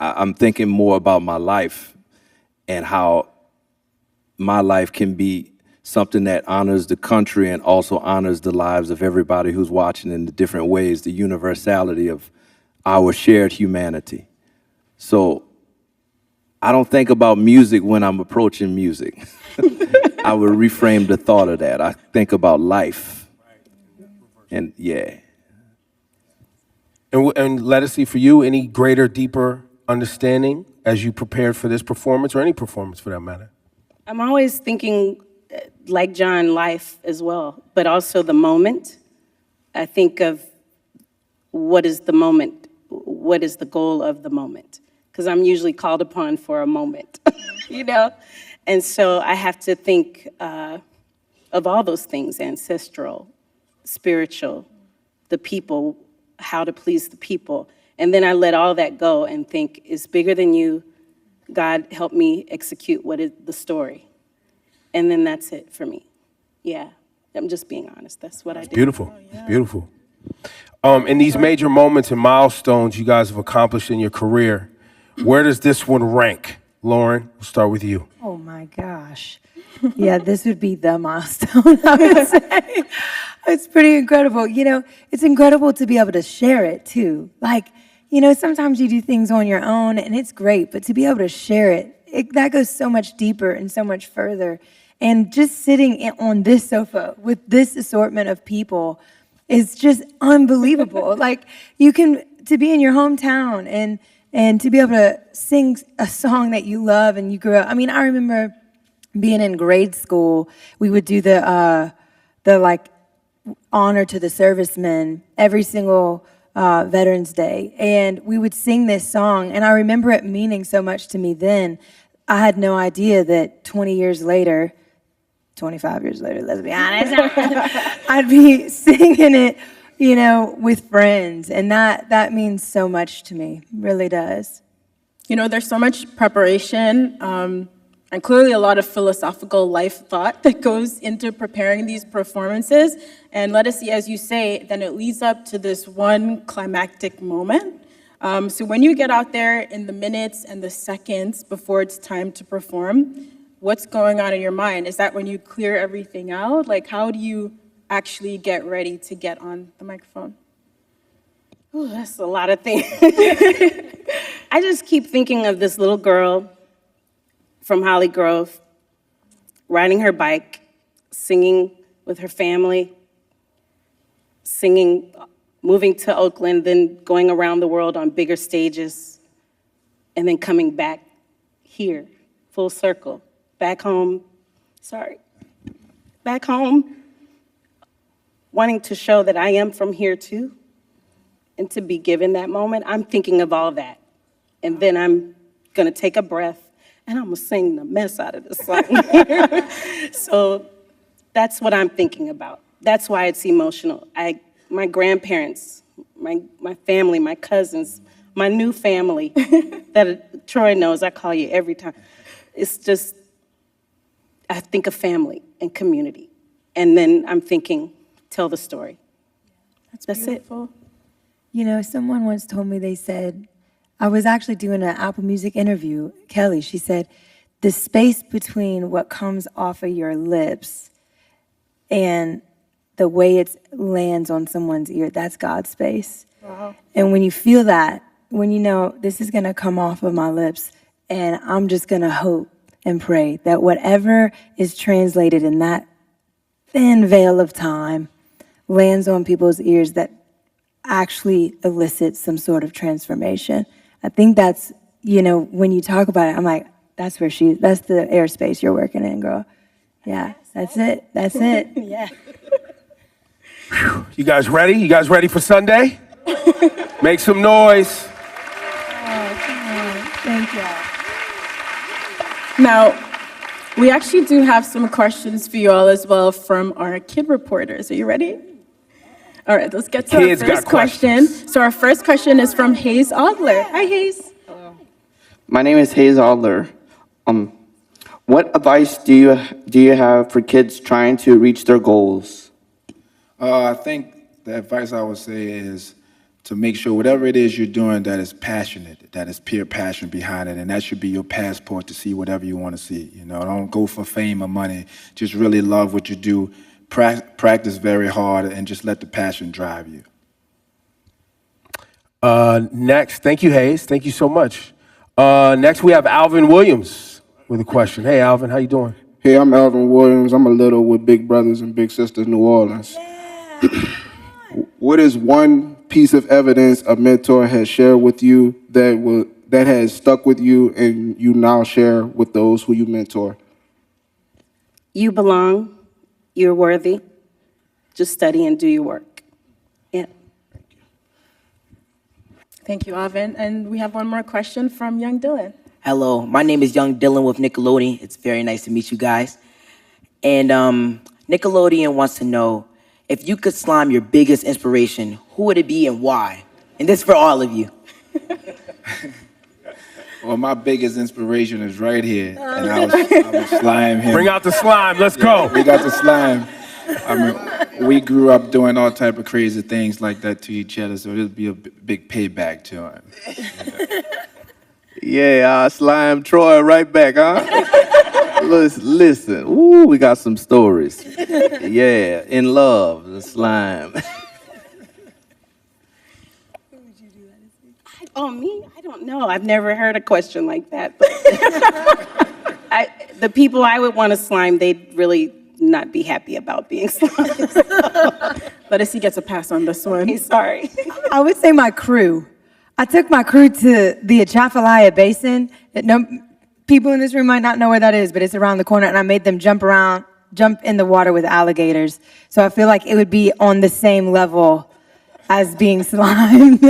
I'm thinking more about my life and how my life can be something that honors the country and also honors the lives of everybody who's watching in the different ways, the universality of our shared humanity. So I don't think about music when I'm approaching music. I would reframe the thought of that. I think about life. And yeah. And let us see, for you, any greater, deeper understanding as you prepared for this performance, or any performance for that matter? I'm always thinking, like John, life as well, but also the moment. I think of what is the moment, what is the goal of the moment? Because I'm usually called upon for a moment, you know? And so I have to think of all those things, ancestral, spiritual, the people, how to please the people. And then I let all that go and think, it's bigger than you. God, help me execute what is the story. And then that's it for me. Yeah, I'm just being honest. That's what I do. Beautiful, beautiful. In these major moments and milestones you guys have accomplished in your career, where does this one rank? Lauren, we'll start with you. Oh my gosh. Yeah, this would be the milestone, I would say. It's pretty incredible. You know, it's incredible to be able to share it too. Like, you know, sometimes you do things on your own and it's great, but to be able to share it, that goes so much deeper and so much further. And just sitting on this sofa with this assortment of people is just unbelievable. Like, to be in your hometown and to be able to sing a song that you love and you grew up. I mean, I remember being in grade school, we would do the like honor to the servicemen every single Veterans Day, and we would sing this song, and I remember it meaning so much to me then. I had no idea that 20 years later, 25 years later, let's be honest, I'd be singing it, you know, with friends, and that means so much to me, really does. You know, there's so much preparation, and clearly a lot of philosophical life thought that goes into preparing these performances. And let us see, as you say, then it leads up to this one climactic moment. So when you get out there in the minutes and the seconds before it's time to perform, what's going on in your mind? Is that when you clear everything out? Like, how do you actually get ready to get on the microphone? Oh, that's a lot of things. I just keep thinking of this little girl from Holly Grove, riding her bike, singing with her family, singing, moving to Oakland, then going around the world on bigger stages, and then coming back here, full circle, back home, wanting to show that I am from here too, and to be given that moment. I'm thinking of all that, and then I'm gonna take a breath, and I'm gonna sing the mess out of this song. So that's what I'm thinking about. That's why it's emotional. My grandparents, my family, my cousins, my new family that Troy knows, I call you every time. It's just, I think of family and community. And then I'm thinking, tell the story. That's beautiful. It. You know, someone once told me, they said, I was actually doing an Apple Music interview, Kelly, she said, the space between what comes off of your lips and the way it lands on someone's ear, that's God's space. Wow. And when you feel that, when you know this is gonna come off of my lips, and I'm just gonna hope and pray that whatever is translated in that thin veil of time lands on people's ears, that actually elicits some sort of transformation. I think that's, you know, when you talk about it, I'm like, that's the airspace you're working in, girl. Yeah, that's it. Yeah. You guys ready? You guys ready for Sunday? Make some noise. Oh, come on. Thank you. Now, we actually do have some questions for you all as well from our kid reporters. Are you ready? All right, let's get to our first question. So our first question is from Hayes Adler. Hi, Hayes. Hello. My name is Hayes Adler. What advice do you have for kids trying to reach their goals? I think the advice I would say is to make sure whatever it is you're doing that is passionate, that is pure passion behind it, and that should be your passport to see whatever you want to see. You know, don't go for fame or money. Just really love what you do, practice very hard, and just let the passion drive you. Next, thank you, Hayes. Thank you so much. Next, we have Alvin Williams with a question. Hey, Alvin, how you doing? Hey, I'm Alvin Williams. I'm a little with Big Brothers and Big Sisters New Orleans. What is one piece of evidence a mentor has shared with you that has stuck with you and you now share with those who you mentor? You belong. You're worthy. Just study and do your work. Yeah. Thank you, Alvin. And we have one more question from Young Dylan. Hello, my name is Young Dylan with Nickelodeon. It's very nice to meet you guys. And Nickelodeon wants to know, if you could slime your biggest inspiration, who would it be and why? And this is for all of you. Well, my biggest inspiration is right here, and I would slime him. Bring out the slime, let's go. We got the slime. I mean, we grew up doing all type of crazy things like that to each other, so it'll be a big payback to him. Yeah, slime Troy right back, huh? Listen, ooh, we got some stories. Yeah, in love, the slime. Oh, me? I don't know. I've never heard a question like that. But the people I would want to slime, they'd really not be happy about being slimed. Let us see gets a pass on this one. Sorry. I would say my crew. I took my crew to the Atchafalaya Basin. People in this room might not know where that is, but it's around the corner, and I made them jump in the water with alligators. So I feel like it would be on the same level as being slimed.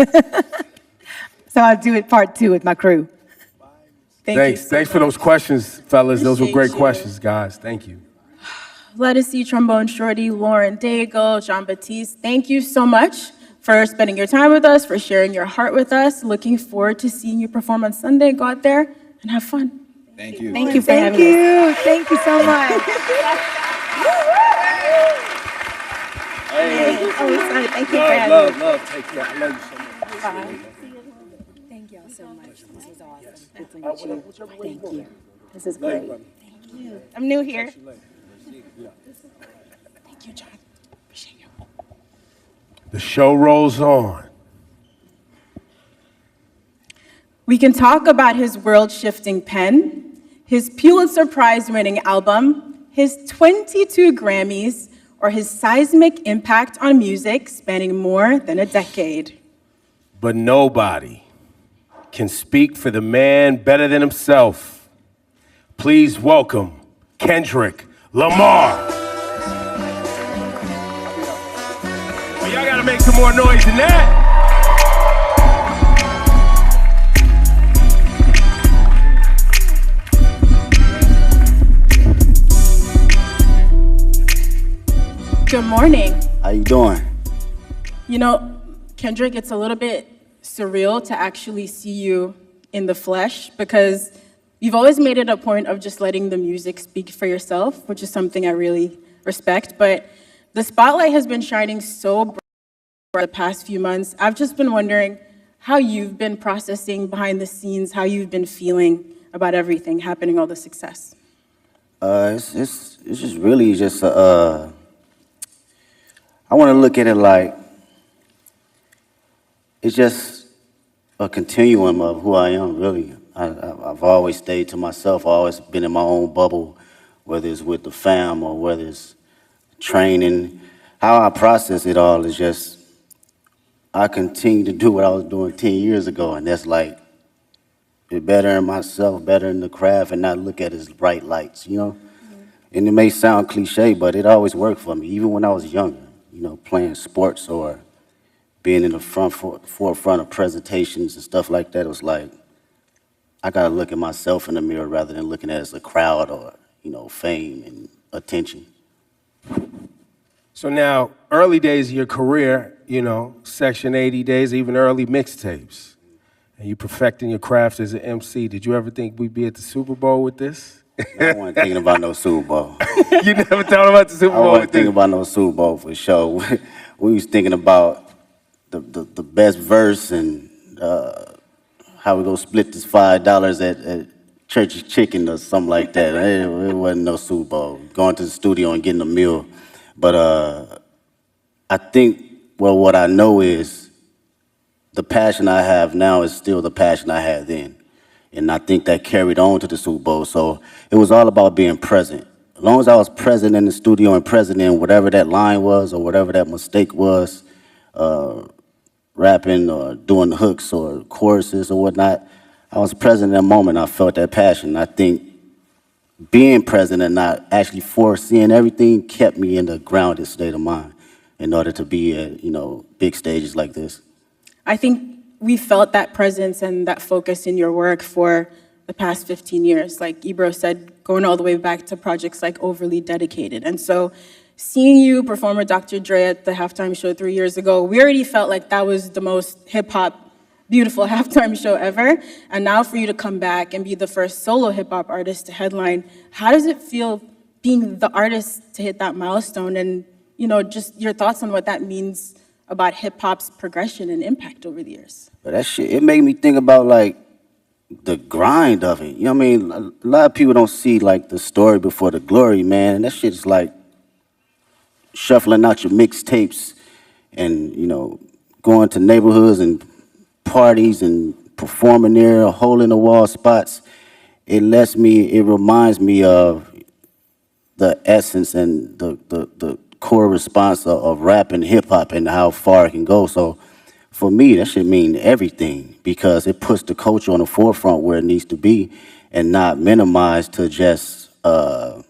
So I'll do it part 2 with my crew. Thanks for those questions, fellas. Those were great questions, guys. Thank you. Let us see Trombone Shorty, Lauren Daigle, Jean Baptiste. Thank you so much for spending your time with us, for sharing your heart with us. Looking forward to seeing you perform on Sunday. Go out there and have fun. Thank you. Thank you for having us. Thank you so much. Hey. Oh, sorry. Thank you for having us. Love. Take care. I love you so much. Bye. Thank y'all so much. This was awesome. Good to meet you. Thank you. This is great. Thank you. I'm new here. Thank you, John. Appreciate you. The show rolls on. We can talk about his world-shifting pen, his Pulitzer Prize-winning album, his 22 Grammys, or his seismic impact on music spanning more than a decade. But nobody can speak for the man better than himself. Please welcome Kendrick Lamar. Well, y'all gotta make some more noise than that. Good morning. How you doing? You know, Kendrick, it's a little bit surreal to actually see you in the flesh because you've always made it a point of just letting the music speak for yourself, which is something I really respect. But the spotlight has been shining so bright for the past few months. I've just been wondering how you've been processing behind the scenes, how you've been feeling about everything happening, all the success. It's just really just I want to look at it like it's just a continuum of who I am, really. I've always stayed to myself. I've always been in my own bubble, whether it's with the fam or whether it's training. How I process it all is just I continue to do what I was doing 10 years ago, and that's like be better in myself, better in the craft, and not look at it as bright lights, you know? And it may sound cliche, but it always worked for me, even when I was younger. You know, playing sports or being in the forefront of presentations and stuff like that. It was like, I gotta look at myself in the mirror rather than looking at it as a crowd or, you know, fame and attention. So now, early days of your career, you know, Section 80 days, even early mixtapes, and you perfecting your craft as an MC. Did you ever think we'd be at the Super Bowl with this? I wasn't thinking about no Super Bowl. You never thought about the Super Bowl? I wasn't thinking about no Super Bowl for sure. We was thinking about the best verse and how we gonna split this $5 at Church's Chicken or something like that. It wasn't no Super Bowl. Going to the studio and getting a meal. But I think, well, what I know is the passion I have now is still the passion I had then. And I think that carried on to the Super Bowl. So it was all about being present. As long as I was present in the studio and present in whatever that line was or whatever that mistake was, rapping or doing the hooks or choruses or whatnot, I was present in that moment. I felt that passion. I think being present and not actually foreseeing everything kept me in a grounded state of mind in order to be at, big stages like this. I think we felt that presence and that focus in your work for the past 15 years. Like Ebro said, going all the way back to projects like Overly Dedicated. And so seeing you perform with Dr. Dre at the halftime show 3 years ago, we already felt like that was the most hip-hop, beautiful halftime show ever. And now for you to come back and be the first solo hip-hop artist to headline, how does it feel being the artist to hit that milestone? And, just your thoughts on what that means about hip-hop's progression and impact over the years. But that shit, it made me think about, like, the grind of it. You know what I mean? A lot of people don't see, like, the story before the glory, man. And that shit is like shuffling out your mixtapes and, going to neighborhoods and parties and performing there, hole-in-the-wall spots. It reminds me of the essence and the core response of rap and hip-hop and how far it can go. So for me, that should mean everything because it puts the culture on the forefront where it needs to be and not minimized to just a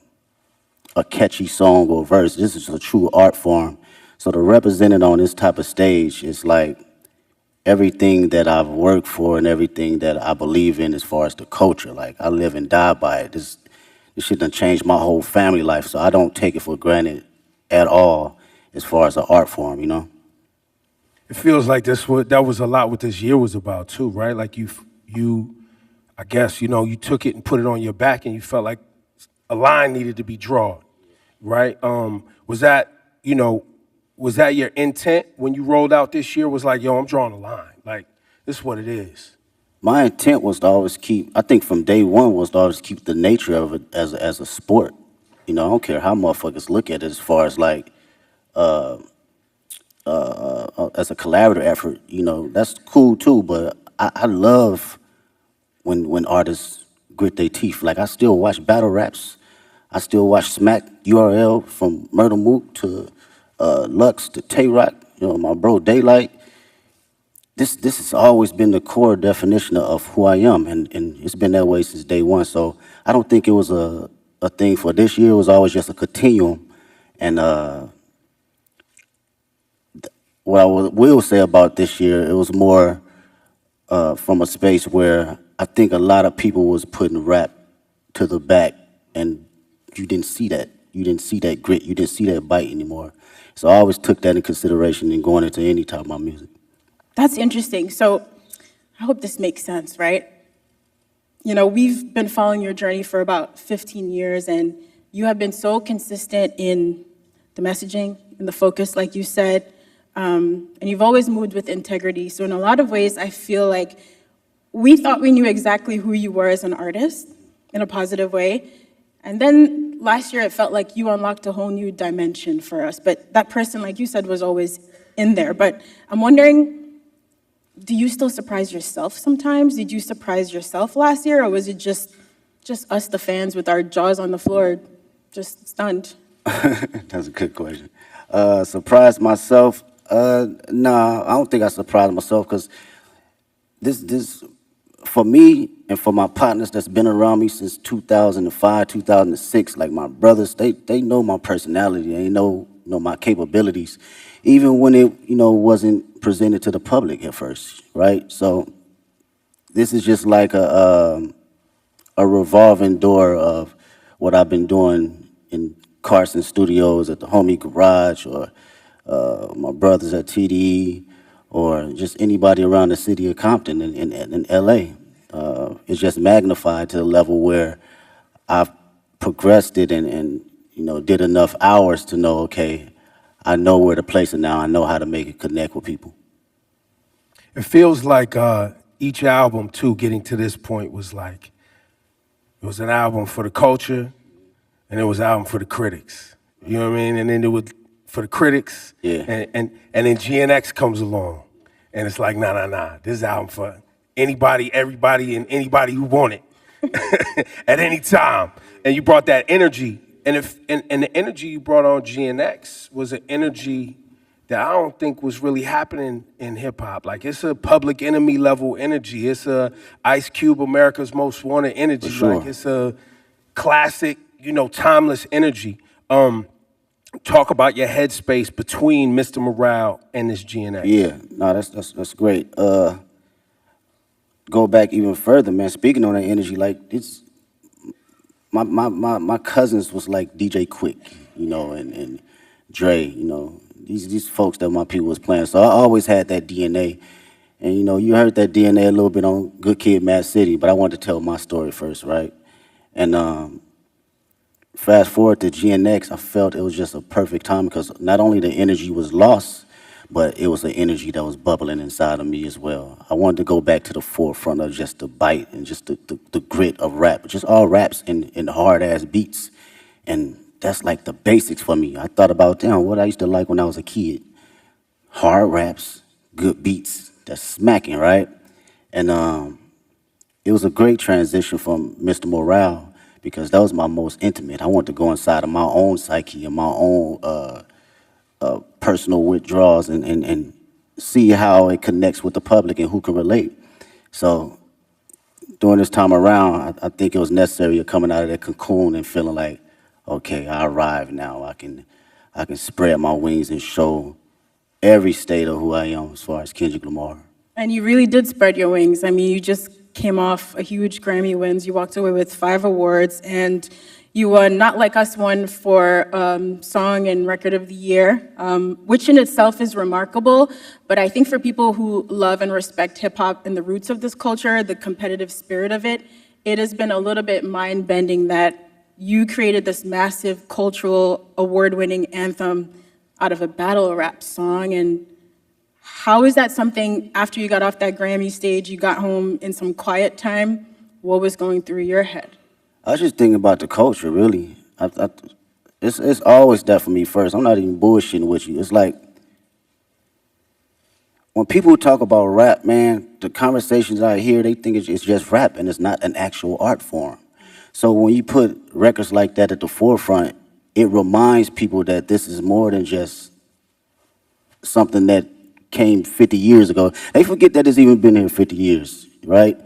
catchy song or verse. This is a true art form. So to represent it on this type of stage is like everything that I've worked for and everything that I believe in as far as the culture. Like, I live and die by it. This shit done changed my whole family life, so I don't take it for granted at all as far as an art form, It feels like that was a lot what this year was about too, right? Like you I guess, you took it and put it on your back and you felt like a line needed to be drawn, right? Was that your intent when you rolled out this year? Was like, yo, I'm drawing a line. Like, this is what it is. My intent was to always I think from day one was to always keep the nature of it as a sport. I don't care how motherfuckers look at it as far as like, as a collaborative effort, that's cool too, but I love when artists grit their teeth. Like, I still watch battle raps. I still watch Smack URL from Murder Mook to Lux to Tay-Rock, my bro Daylight. This has always been the core definition of who I am, and it's been that way since day one. So I don't think it was a thing for this year. It was always just a continuum. And what I will say about this year, it was more from a space where I think a lot of people was putting rap to the back, and you didn't see that. You didn't see that grit. You didn't see that bite anymore. So I always took that in consideration in going into any type of my music. That's interesting. So I hope this makes sense, right? We've been following your journey for about 15 years, and you have been so consistent in the messaging and the focus, like you said, and you've always moved with integrity. So in a lot of ways, I feel like we thought we knew exactly who you were as an artist in a positive way. And then last year, it felt like you unlocked a whole new dimension for us. But that person, like you said, was always in there. But I'm wondering, do you still surprise yourself sometimes? Did you surprise yourself last year, or was it just us, the fans, with our jaws on the floor, just stunned? That's a good question. Surprised myself? Nah, I don't think I surprised myself because this, for me and for my partners that's been around me since 2005, 2006, like my brothers, they know my personality. They know my capabilities, even when it, wasn't presented to the public at first, right? So this is just like a revolving door of what I've been doing in Carson Studios, at the Homie Garage, or my brothers at TDE, or just anybody around the city of Compton in LA. It's just magnified to the level where I've progressed it and did enough hours to know, okay, I know where to place it now. I know how to make it connect with people. It feels like each album, too, getting to this point was like, it was an album for the culture, and it was an album for the critics. You know what I mean? And then it was for the critics, and then GNX comes along, and it's like, nah. This is an album for anybody, everybody, and anybody who want it at any time. And you brought that energy, and the energy you brought on GNX was an energy that I don't think was really happening in hip hop. Like, it's a Public Enemy level energy. It's a Ice Cube, America's Most Wanted energy. Sure. Like, it's a classic, timeless energy. Talk about your headspace between Mr. Morale and this GNX. Yeah, no, that's great. Go back even further, man. Speaking on that energy, like it's my cousins was like DJ Quick, and Dre, these folks that my people was playing. So I always had that DNA. And you heard that DNA a little bit on Good Kid, Mad City, but I wanted to tell my story first, right? And fast forward to GNX, I felt it was just a perfect time because not only the energy was lost, but it was an energy that was bubbling inside of me as well. I wanted to go back to the forefront of just the bite and just the grit of rap, just all raps and hard-ass beats. And that's like the basics for me. I thought about, what I used to like when I was a kid. Hard raps, good beats, that's smacking, right? And it was a great transition from Mr. Morale because that was my most intimate. I wanted to go inside of my own psyche and my own personal withdrawals and see how it connects with the public and who can relate. So during this time around, I think it was necessary coming out of that cocoon and feeling like, okay, I arrived now. I can spread my wings and show every state of who I am as far as Kendrick Lamar. And you really did spread your wings. I mean, you just came off a huge Grammy wins. You walked away with 5 awards, and you won Not Like Us won for Song and Record of the Year, which in itself is remarkable. But I think for people who love and respect hip-hop and the roots of this culture, the competitive spirit of it, it has been a little bit mind-bending that you created this massive cultural award-winning anthem out of a battle rap song. And how is that something, after you got off that Grammy stage, you got home in some quiet time, what was going through your head? I was just thinking about the culture, really. It's always that for me first. I'm not even bullshitting with you. It's like, when people talk about rap, man, the conversations I hear, they think it's just rap and it's not an actual art form. So when you put records like that at the forefront, it reminds people that this is more than just something that came 50 years ago. They forget that it's even been here 50 years, right?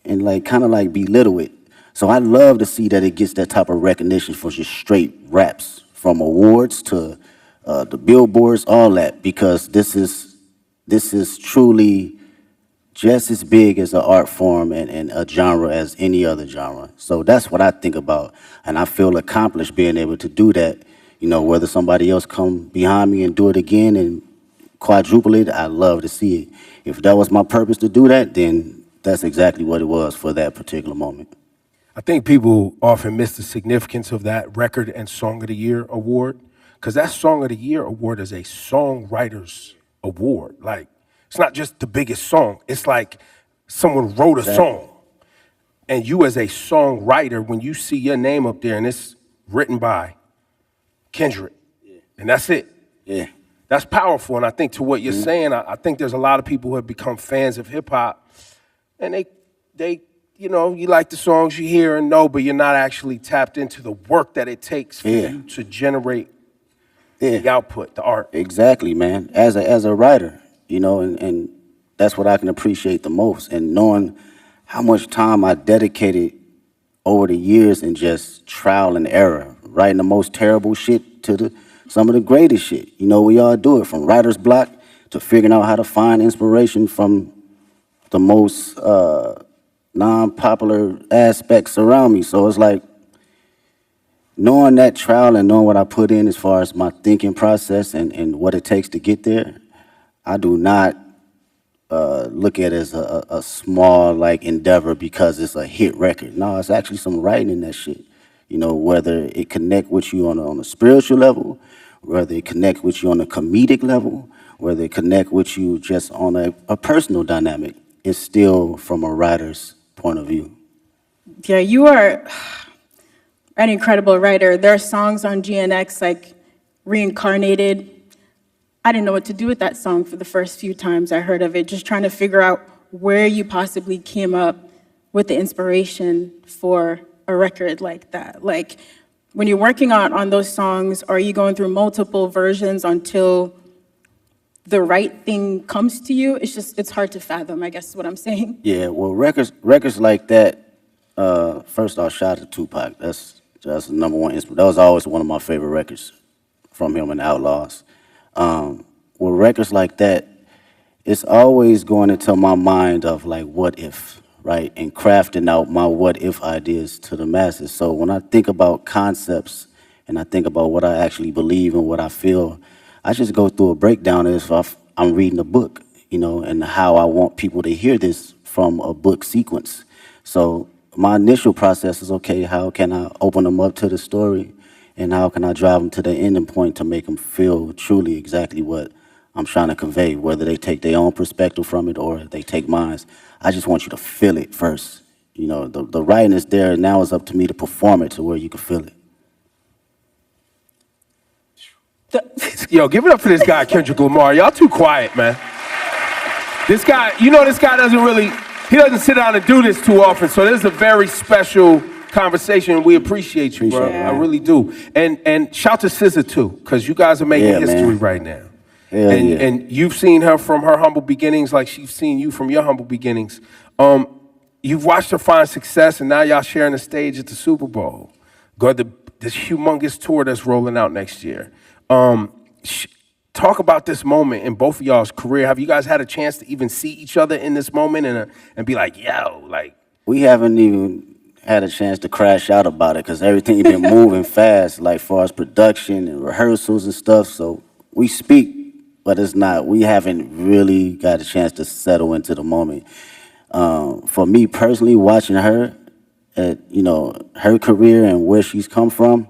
And like kind of like belittle it. So I love to see that it gets that type of recognition for just straight raps, from awards to the billboards, all that, because this is truly just as big as an art form and a genre as any other genre. So that's what I think about, and I feel accomplished being able to do that. Whether somebody else come behind me and do it again and quadruple it, I love to see it. If that was my purpose to do that, then that's exactly what it was for that particular moment. I think people often miss the significance of that Record and Song of the Year award, because that Song of the Year award is a songwriter's award. Like, it's not just the biggest song. It's like someone wrote a song. And you as a songwriter, when you see your name up there and it's written by Kendrick, and that's it. Yeah. That's powerful. And I think to what you're saying, I think there's a lot of people who have become fans of hip hop, and they you like the songs you hear and know, but you're not actually tapped into the work that it takes for you to generate the output, the art. Exactly, man. As a writer, and that's what I can appreciate the most. And knowing how much time I dedicated over the years in just trial and error, writing the most terrible shit to some of the greatest shit. We all do it, from writer's block to figuring out how to find inspiration from the most non-popular aspects around me. So it's like, knowing that trial and knowing what I put in as far as my thinking process and what it takes to get there, I do not look at it as a small endeavor because it's a hit record. No, it's actually some writing in that shit. Whether it connect with you on a spiritual level, whether they connect with you on a comedic level, whether they connect with you just on a personal dynamic, it's still from a writer's point of view. Yeah, you are an incredible writer. There are songs on GNX like Reincarnated. I didn't know what to do with that song for the first few times I heard of it, just trying to figure out where you possibly came up with the inspiration for a record like that. Like, when you're working on those songs, are you going through multiple versions until the right thing comes to you? It's hard to fathom, I guess is what I'm saying. Yeah, well, records like that, first off, shout out to Tupac. That's the number one inspiration. That was always one of my favorite records from him and the Outlaws. With records like that, it's always going into my mind of like, what if, right? And crafting out my what if ideas to the masses. So when I think about concepts and I think about what I actually believe and what I feel, I just go through a breakdown as if I'm reading a book, you know, and how I want people to hear this from a book sequence. So my initial process is, okay, how can I open them up to the story, and how can I drive them to the ending point to make them feel truly exactly what I'm trying to convey, whether they take their own perspective from it or they take mine. I just want you to feel it first. You know, the writing is there, and now it's up to me to perform it to where you can feel it. Yo, give it up for this guy, Kendrick Lamar. Y'all too quiet, man. This guy, this guy he doesn't sit down and do this too often, so this is a very special conversation. We appreciate you, bro. I really do. And shout to SZA too, because you guys are making history right now. And you've seen her from her humble beginnings like she's seen you from your humble beginnings. You've watched her find success, and now y'all sharing the stage at the Super Bowl. This humongous tour that's rolling out next year. Talk about this moment in both of y'all's career. Have you guys had a chance to even see each other in this moment and be like, yo, like? We haven't even had a chance to crash out about it because everything been moving fast, like far as production and rehearsals and stuff. So we speak, but we haven't really got a chance to settle into the moment. For me personally, watching her, her career and where she's come from,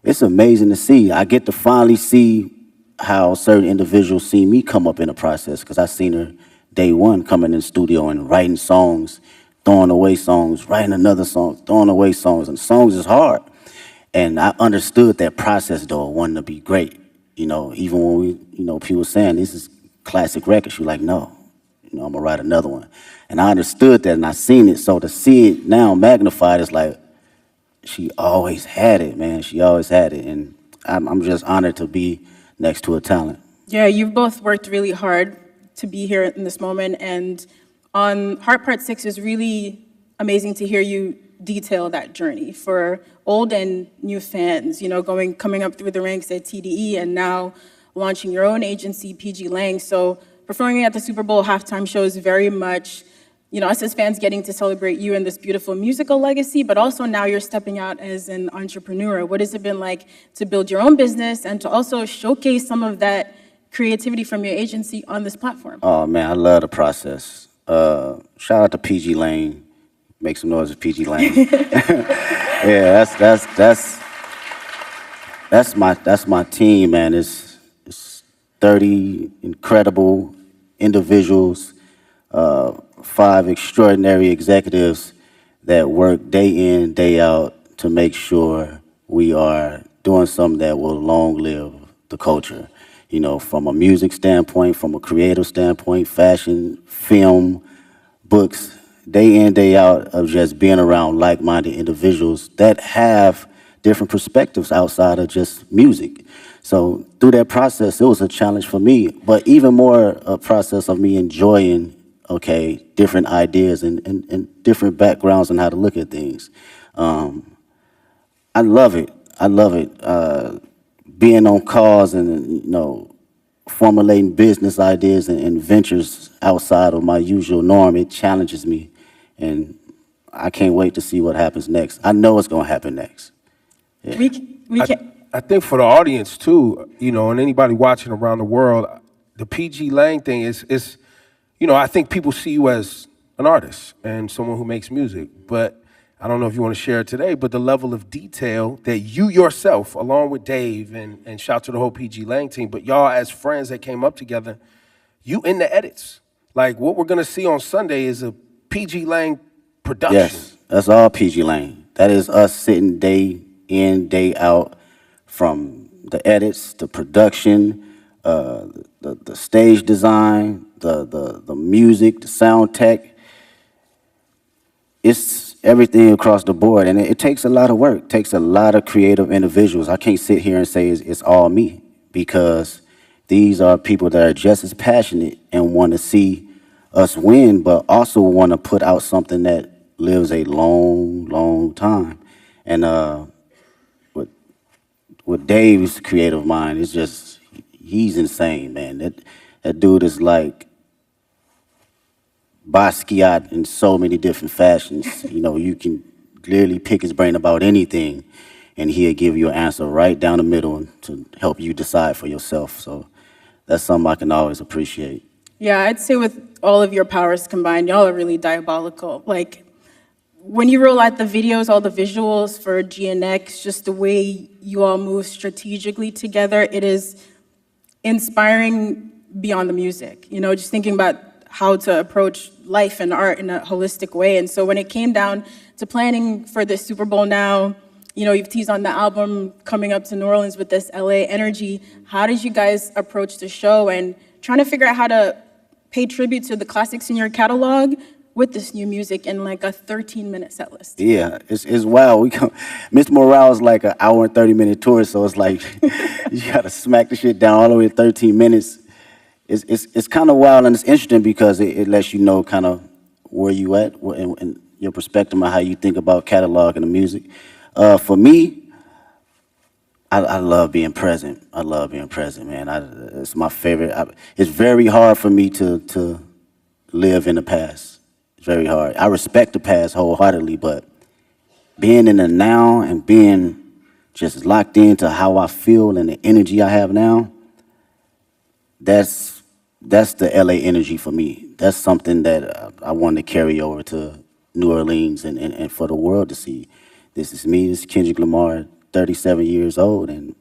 it's amazing to see. I get to finally see how certain individuals see me come up in the process, because I seen her day one coming in the studio and writing songs, throwing away songs, writing another song, throwing away songs, and songs is hard. And I understood that process though, wanting to be great. Even when people saying this is classic records, you're like, no, I'm gonna write another one. And I understood that and I seen it. So to see it now magnified is like, she always had it, man. She always had it. And I'm just honored to be next to a talent. Yeah, you've both worked really hard to be here in this moment. And on Heart Part 6 is really amazing to hear you detail that journey for old and new fans, coming up through the ranks at TDE and now launching your own agency, PG Lang. So performing at the Super Bowl halftime show is very much, us as fans getting to celebrate you and this beautiful musical legacy, but also now you're stepping out as an entrepreneur. What has it been like to build your own business and to also showcase some of that creativity from your agency on this platform? Oh man, I love the process. Shout out to PG Lang. Make some noise with PG Lang. Yeah, that's my team, man. It's 30 incredible individuals, 5 extraordinary executives that work day in, day out to make sure we are doing something that will long live the culture. From a music standpoint, from a creative standpoint, fashion, film, books, day in, day out of just being around like-minded individuals that have different perspectives outside of just music. So through that process, it was a challenge for me, but even more a process of me enjoying, different ideas and different backgrounds on how to look at things. I love it. Being on calls and, formulating business ideas and ventures outside of my usual norm, it challenges me. And I can't wait to see what happens next. I know it's going to happen next. Yeah. I think for the audience too, and anybody watching around the world, the PG Lang thing is I think people see you as an artist and someone who makes music, but I don't know if you want to share it today, but the level of detail that you yourself, along with Dave, and shout to the whole PG Lang team, but y'all as friends that came up together, you in the edits. Like, what we're going to see on Sunday is a PG Lang production. Yes, that's all PG Lang. That is us sitting day in, day out, from the edits, the production, the stage design, the music, the sound tech. It's everything across the board, and it takes a lot of work. It takes a lot of creative individuals. I can't sit here and say it's all me, because these are people that are just as passionate and want to see us win, but also want to put out something that lives a long, long time. And with Dave's creative mind, it's just, he's insane, man. That dude is like Basquiat in so many different fashions. You know, you can clearly pick his brain about anything, and he'll give you an answer right down the middle to help you decide for yourself. So that's something I can always appreciate. Yeah, I'd say with all of your powers combined, y'all are really diabolical. Like, when you roll out the videos, all the visuals for GNX, just the way you all move strategically together, it is inspiring beyond the music. You know, just thinking about how to approach life and art in a holistic way. And so when it came down to planning for this Super Bowl now, you know, you've teased on the album coming up to New Orleans with this LA energy. How did you guys approach the show and trying to figure out how to pay tribute to the classics in your catalog with this new music in like a 13-minute set list? Yeah, it's wild. Mr. Morale's like an hour and 30-minute tour, so it's like you gotta smack the shit down all the way to 13 minutes. It's kind of wild, and it's interesting because it lets you know kind of where you at and your perspective on how you think about catalog and the music. For me, I love being present. I love being present, man. It's my favorite. It's very hard for me to live in the past. It's very hard. I respect the past wholeheartedly, but being in the now and being just locked into how I feel and the energy I have now, that's the LA energy for me. That's something that I want to carry over to New Orleans and for the world to see. This is me, this is Kendrick Lamar, 37 years old, and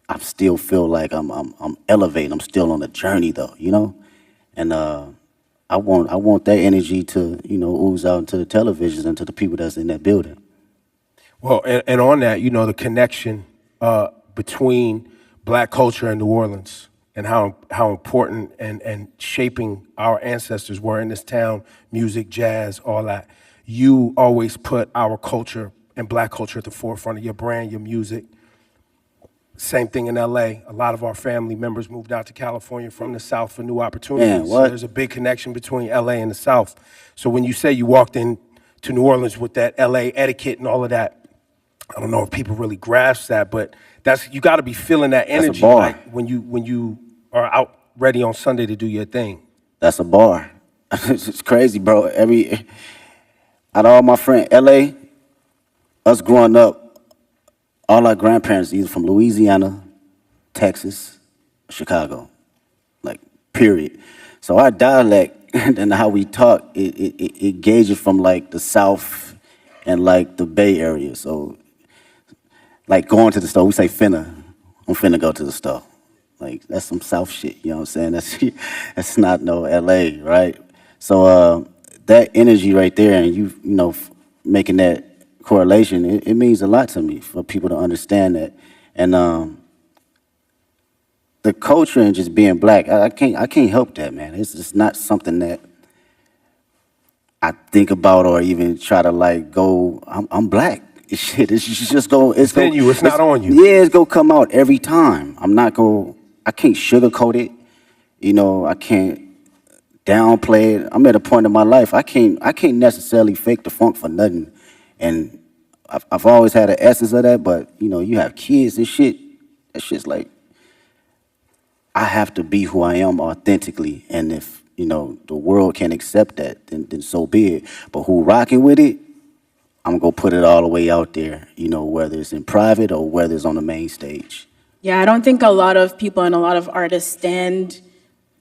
I still feel like I'm elevating. I'm still on the journey though, you know? And I want that energy to, you know, ooze out into the televisions and to the people that's in that building. Well, and on that, you know, the connection between Black culture and New Orleans, and how important and shaping our ancestors were in this town, music, jazz, all that. You always put our culture and Black culture at the forefront of your brand, your music. Same thing in LA. A lot of our family members moved out to California from the South for new opportunities. Man, so there's a big connection between LA and the South. So when you say you walked in to New Orleans with that LA etiquette and all of that, I don't know if people really grasp that, but you got to be feeling that energy like when you are out ready on Sunday to do your thing. That's a bar. It's crazy, bro. Out of all my friends, LA, us growing up, all our grandparents either from Louisiana, Texas, Chicago, like, period. So our dialect and how we talk, it gauges from like the South and like the Bay Area. So like going to the store, we say finna. I'm finna go to the store. Like, that's some South shit, you know what I'm saying? That's not no LA, right? So that energy right there, and you know, making that correlation, it means a lot to me for people to understand that. And the culture and just being Black, I can't help that, man. It's just not something that I think about or even try to like go, I'm Black. Shit, it's just go. It's in you. It's not on you. Yeah, it's gonna come out every time. I can't sugarcoat it. You know, I can't downplay it. I'm at a point in my life I can't necessarily fake the funk for nothing. And I've always had an essence of that, but you know, you have kids and shit. That shit's like, I have to be who I am authentically. And if, you know, the world can't accept that, then so be it. But who rocking with it, I'm gonna put it all the way out there, you know, whether it's in private or whether it's on the main stage. Yeah, I don't think a lot of people and a lot of artists stand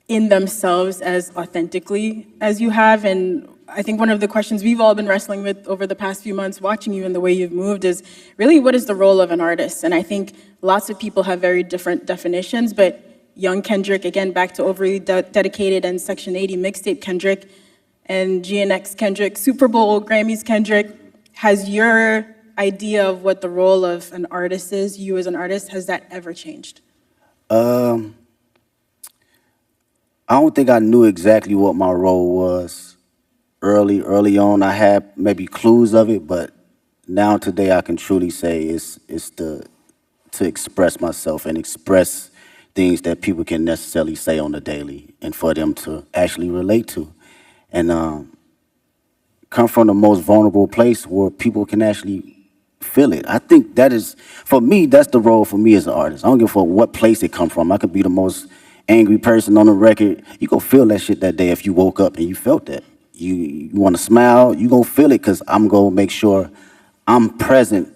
in themselves as authentically as you have. And I think one of the questions we've all been wrestling with over the past few months, watching you and the way you've moved, is really what is the role of an artist? And I think lots of people have very different definitions, but young Kendrick, again, back to overly dedicated and Section 80 mixtape Kendrick, and GNX Kendrick, Super Bowl, Grammys Kendrick, has your idea of what the role of an artist is, you as an artist, has that ever changed? I don't think I knew exactly what my role was early on. I had maybe clues of it, but now today I can truly say it's to express myself and express things that people can necessarily say on the daily and for them to actually relate to. And come from the most vulnerable place where people can actually feel it. I think that is, for me, that's the role for me as an artist. I don't give a fuck what place it come from. I could be the most angry person on the record. You gonna feel that shit that day if you woke up and you felt that. You wanna smile, you gonna feel it, because I'm gonna make sure I'm present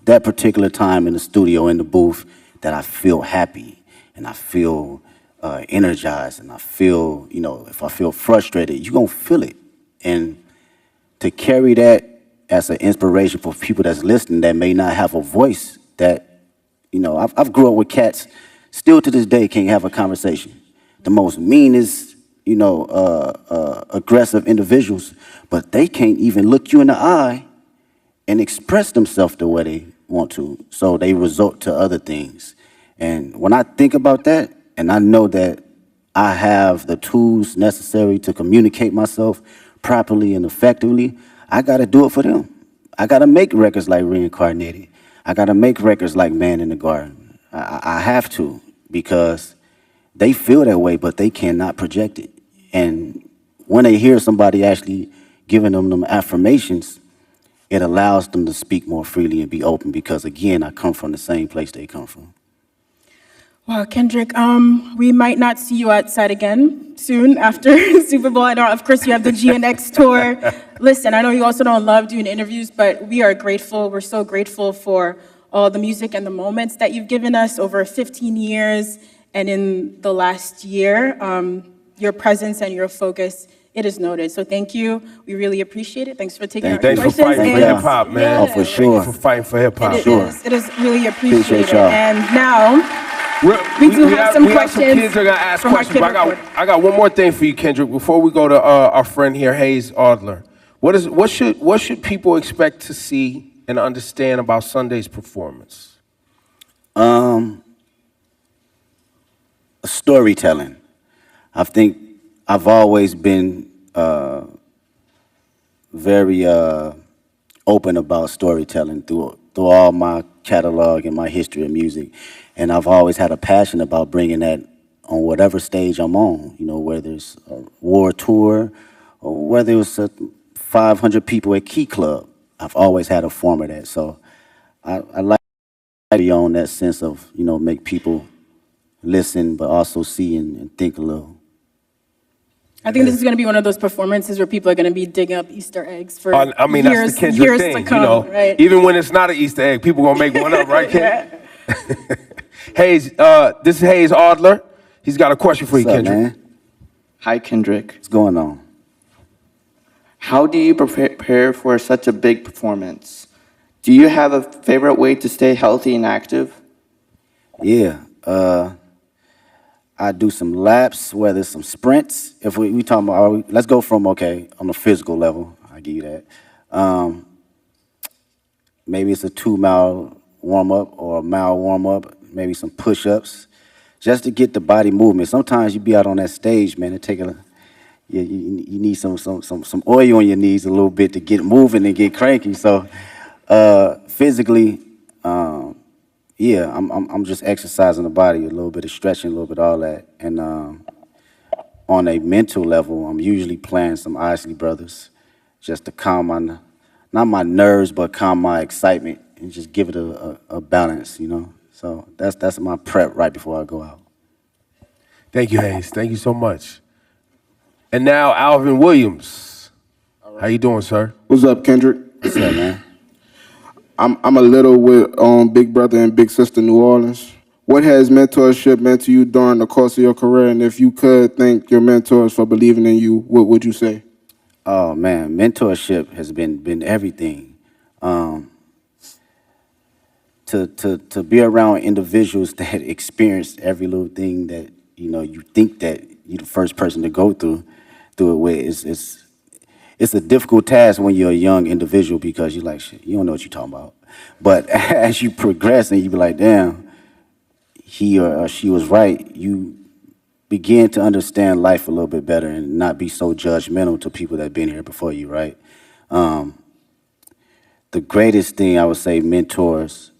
that particular time in the studio, in the booth, that I feel happy and I feel energized and I feel, if I feel frustrated, you gonna feel it. And to carry that as an inspiration for people that's listening that may not have a voice, that, I've grew up with cats, still to this day can't have a conversation. The most meanest, aggressive individuals, but they can't even look you in the eye and express themselves the way they want to. So they resort to other things. And when I think about that, and I know that I have the tools necessary to communicate myself properly and effectively, I gotta do it for them. I gotta make records like Reincarnated. I gotta make records like Man in the Garden. I have to, because they feel that way, but they cannot project it. And when they hear somebody actually giving them affirmations, it allows them to speak more freely and be open, because again, I come from the same place they come from. Wow, Kendrick, we might not see you outside again soon after Super Bowl. I know, of course, you have the GNX tour. Listen, I know you also don't love doing interviews, but we are grateful. We're so grateful for all the music and the moments that you've given us over 15 years. And in the last year, your presence and your focus, it is noted. So thank you. We really appreciate it. Thanks for taking our questions. Thanks for fighting for hip-hop, man. Yeah. Oh, for sure. Thank you for fighting for hip-hop. It is really appreciated. Appreciate y'all. And now, we do have some questions. Some kids are gonna ask questions. But I got one more thing for you, Kendrick. Before we go to our friend here, Hayes Adler. What should people expect to see and understand about Sunday's performance? Storytelling. I think I've always been very open about storytelling through all my catalog and my history of music. And I've always had a passion about bringing that on whatever stage I'm on, whether it's a war tour or whether it's 500 people at Key Club. I've always had a form of that. So I like to be on that sense of, make people listen, but also see and think a little. I think this is going to be one of those performances where people are going to be digging up Easter eggs for that's the Kendrick years thing, to come, right? Even when it's not an Easter egg, people going to make one up, right, Ken? Hayes, this is Hayes Adler. He's got a question for you, What's up, Kendrick. man? Hi, Kendrick. What's going on? How do you prepare for such a big performance? Do you have a favorite way to stay healthy and active? Yeah, I do some laps, whether it's some sprints. If we talking about, let's go from, on the physical level, I give you that. Maybe it's a 2-mile warm-up or a mile warm-up, maybe some push-ups, just to get the body movement. Sometimes you be out on that stage, man, you need some oil on your knees a little bit to get moving and get cranky. So physically, I'm just exercising the body, a little bit of stretching, a little bit of all that. And on a mental level, I'm usually playing some Isley Brothers just to calm not my nerves, but calm my excitement and just give it a balance, So that's my prep right before I go out. Thank you, Hayes. Thank you so much. And now, Alvin Williams. Right. How you doing, sir? What's up, Kendrick? What's up, man? I'm a little with Big Brother and Big Sister New Orleans. What has mentorship meant to you during the course of your career? And if you could thank your mentors for believing in you, what would you say? Oh man, mentorship has been everything. To be around individuals that experience every little thing that you think that you're the first person to go through it with, it's a difficult task when you're a young individual because you're like, shit, you don't know what you're talking about. But as you progress and you be like, damn, he or she was right, you begin to understand life a little bit better and not be so judgmental to people that have been here before you, right? The greatest thing I would say mentors,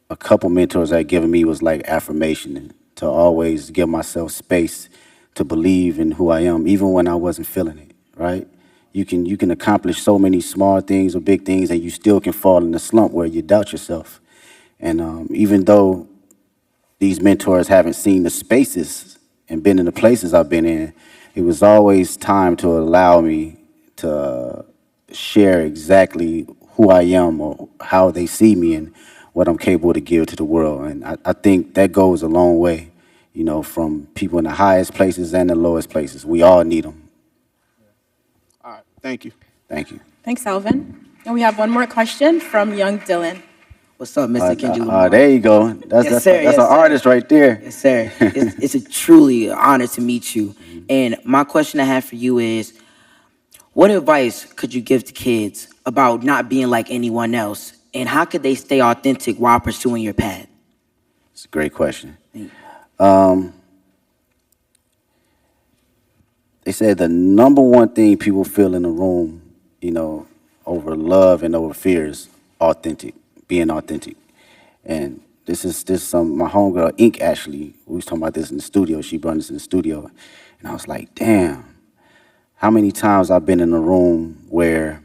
a couple mentors that given me was like affirmation, to always give myself space to believe in who I am, even when I wasn't feeling it, right? You can accomplish so many small things or big things and you still can fall in a slump where you doubt yourself. And even though these mentors haven't seen the spaces and been in the places I've been in, it was always time to allow me to share exactly who I am or how they see me and what I'm capable to give to the world. And I think that goes a long way, from people in the highest places and the lowest places. We all need them. All right, thank you. Thank you. Thanks, Alvin. And we have one more question from young Dylan. What's up, Mr. Kendrick Lamar? There you go. That's an artist right there. Yes, sir. It's a truly honor to meet you. And my question I have for you is, what advice could you give to kids about not being like anyone else? And how could they stay authentic while pursuing your path? It's a great question. They said the number one thing people feel in the room, over love and over fear is being authentic. And this is my homegirl, Ink, actually, we was talking about this in the studio. She brought this in the studio. And I was like, damn, how many times I've been in a room where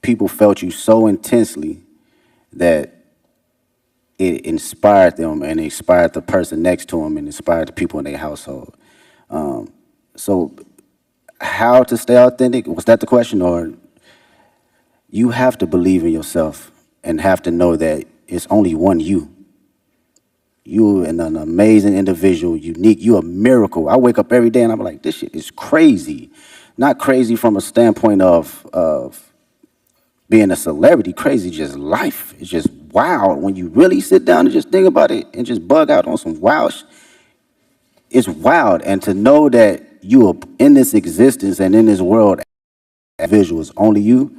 people felt you so intensely that it inspired them and it inspired the person next to them and inspired the people in their household. So how to stay authentic? Was that the question? Or you have to believe in yourself and have to know that it's only one you. You're an amazing individual, unique. You're a miracle. I wake up every day and I'm like, this shit is crazy. Not crazy from a standpoint of being a celebrity, crazy, just life. It's just wild. When you really sit down and just think about it and just bug out on some wild shit, it's wild. And to know that you are in this existence and in this world, visuals, only you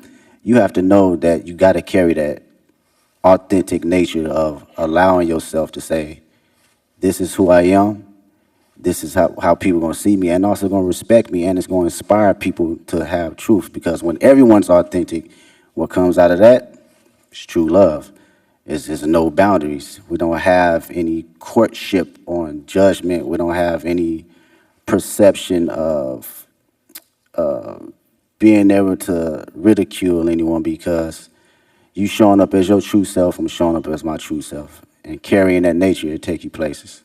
have to know that you got to carry that authentic nature of allowing yourself to say, this is who I am, this is how people are going to see me, and also going to respect me, and it's going to inspire people to have truth. Because when everyone's authentic, what comes out of that is true love. There's no boundaries. We don't have any courtship on judgment. We don't have any perception of being able to ridicule anyone, because you showing up as your true self, I'm showing up as my true self. And carrying that nature to take you places.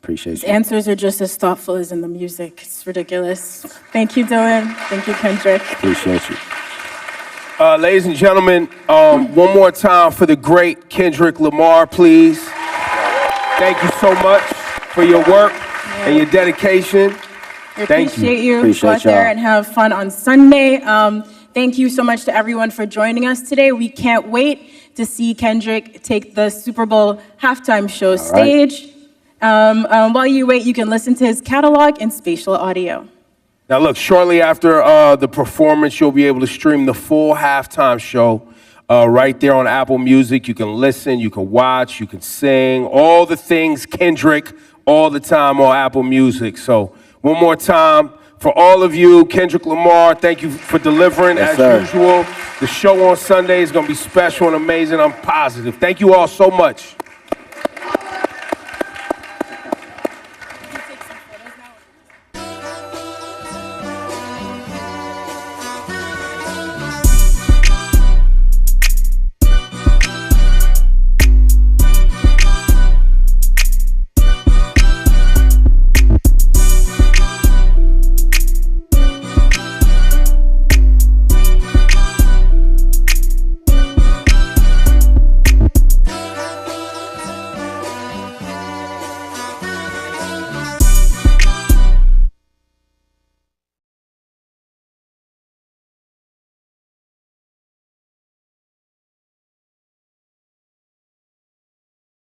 Appreciate His you. answers are just as thoughtful as in the music. It's ridiculous. Thank you, Dylan. Thank you, Kendrick. Appreciate you. Ladies and gentlemen, one more time for the great Kendrick Lamar, please. Thank you so much for your work and your dedication. Thank you. Appreciate you. Appreciate Go out there y'all. and have fun on Sunday. Thank you so much to everyone for joining us today. We can't wait to see Kendrick take the Super Bowl halftime show stage. While you wait, you can listen to his catalog in spatial audio. Now look, shortly after the performance, you'll be able to stream the full halftime show right there on Apple Music. You can listen, you can watch, you can sing, all the things Kendrick all the time on Apple Music. So one more time, for all of you, Kendrick Lamar, thank you for delivering as usual. The show on Sunday is going to be special and amazing, I'm positive. Thank you all so much.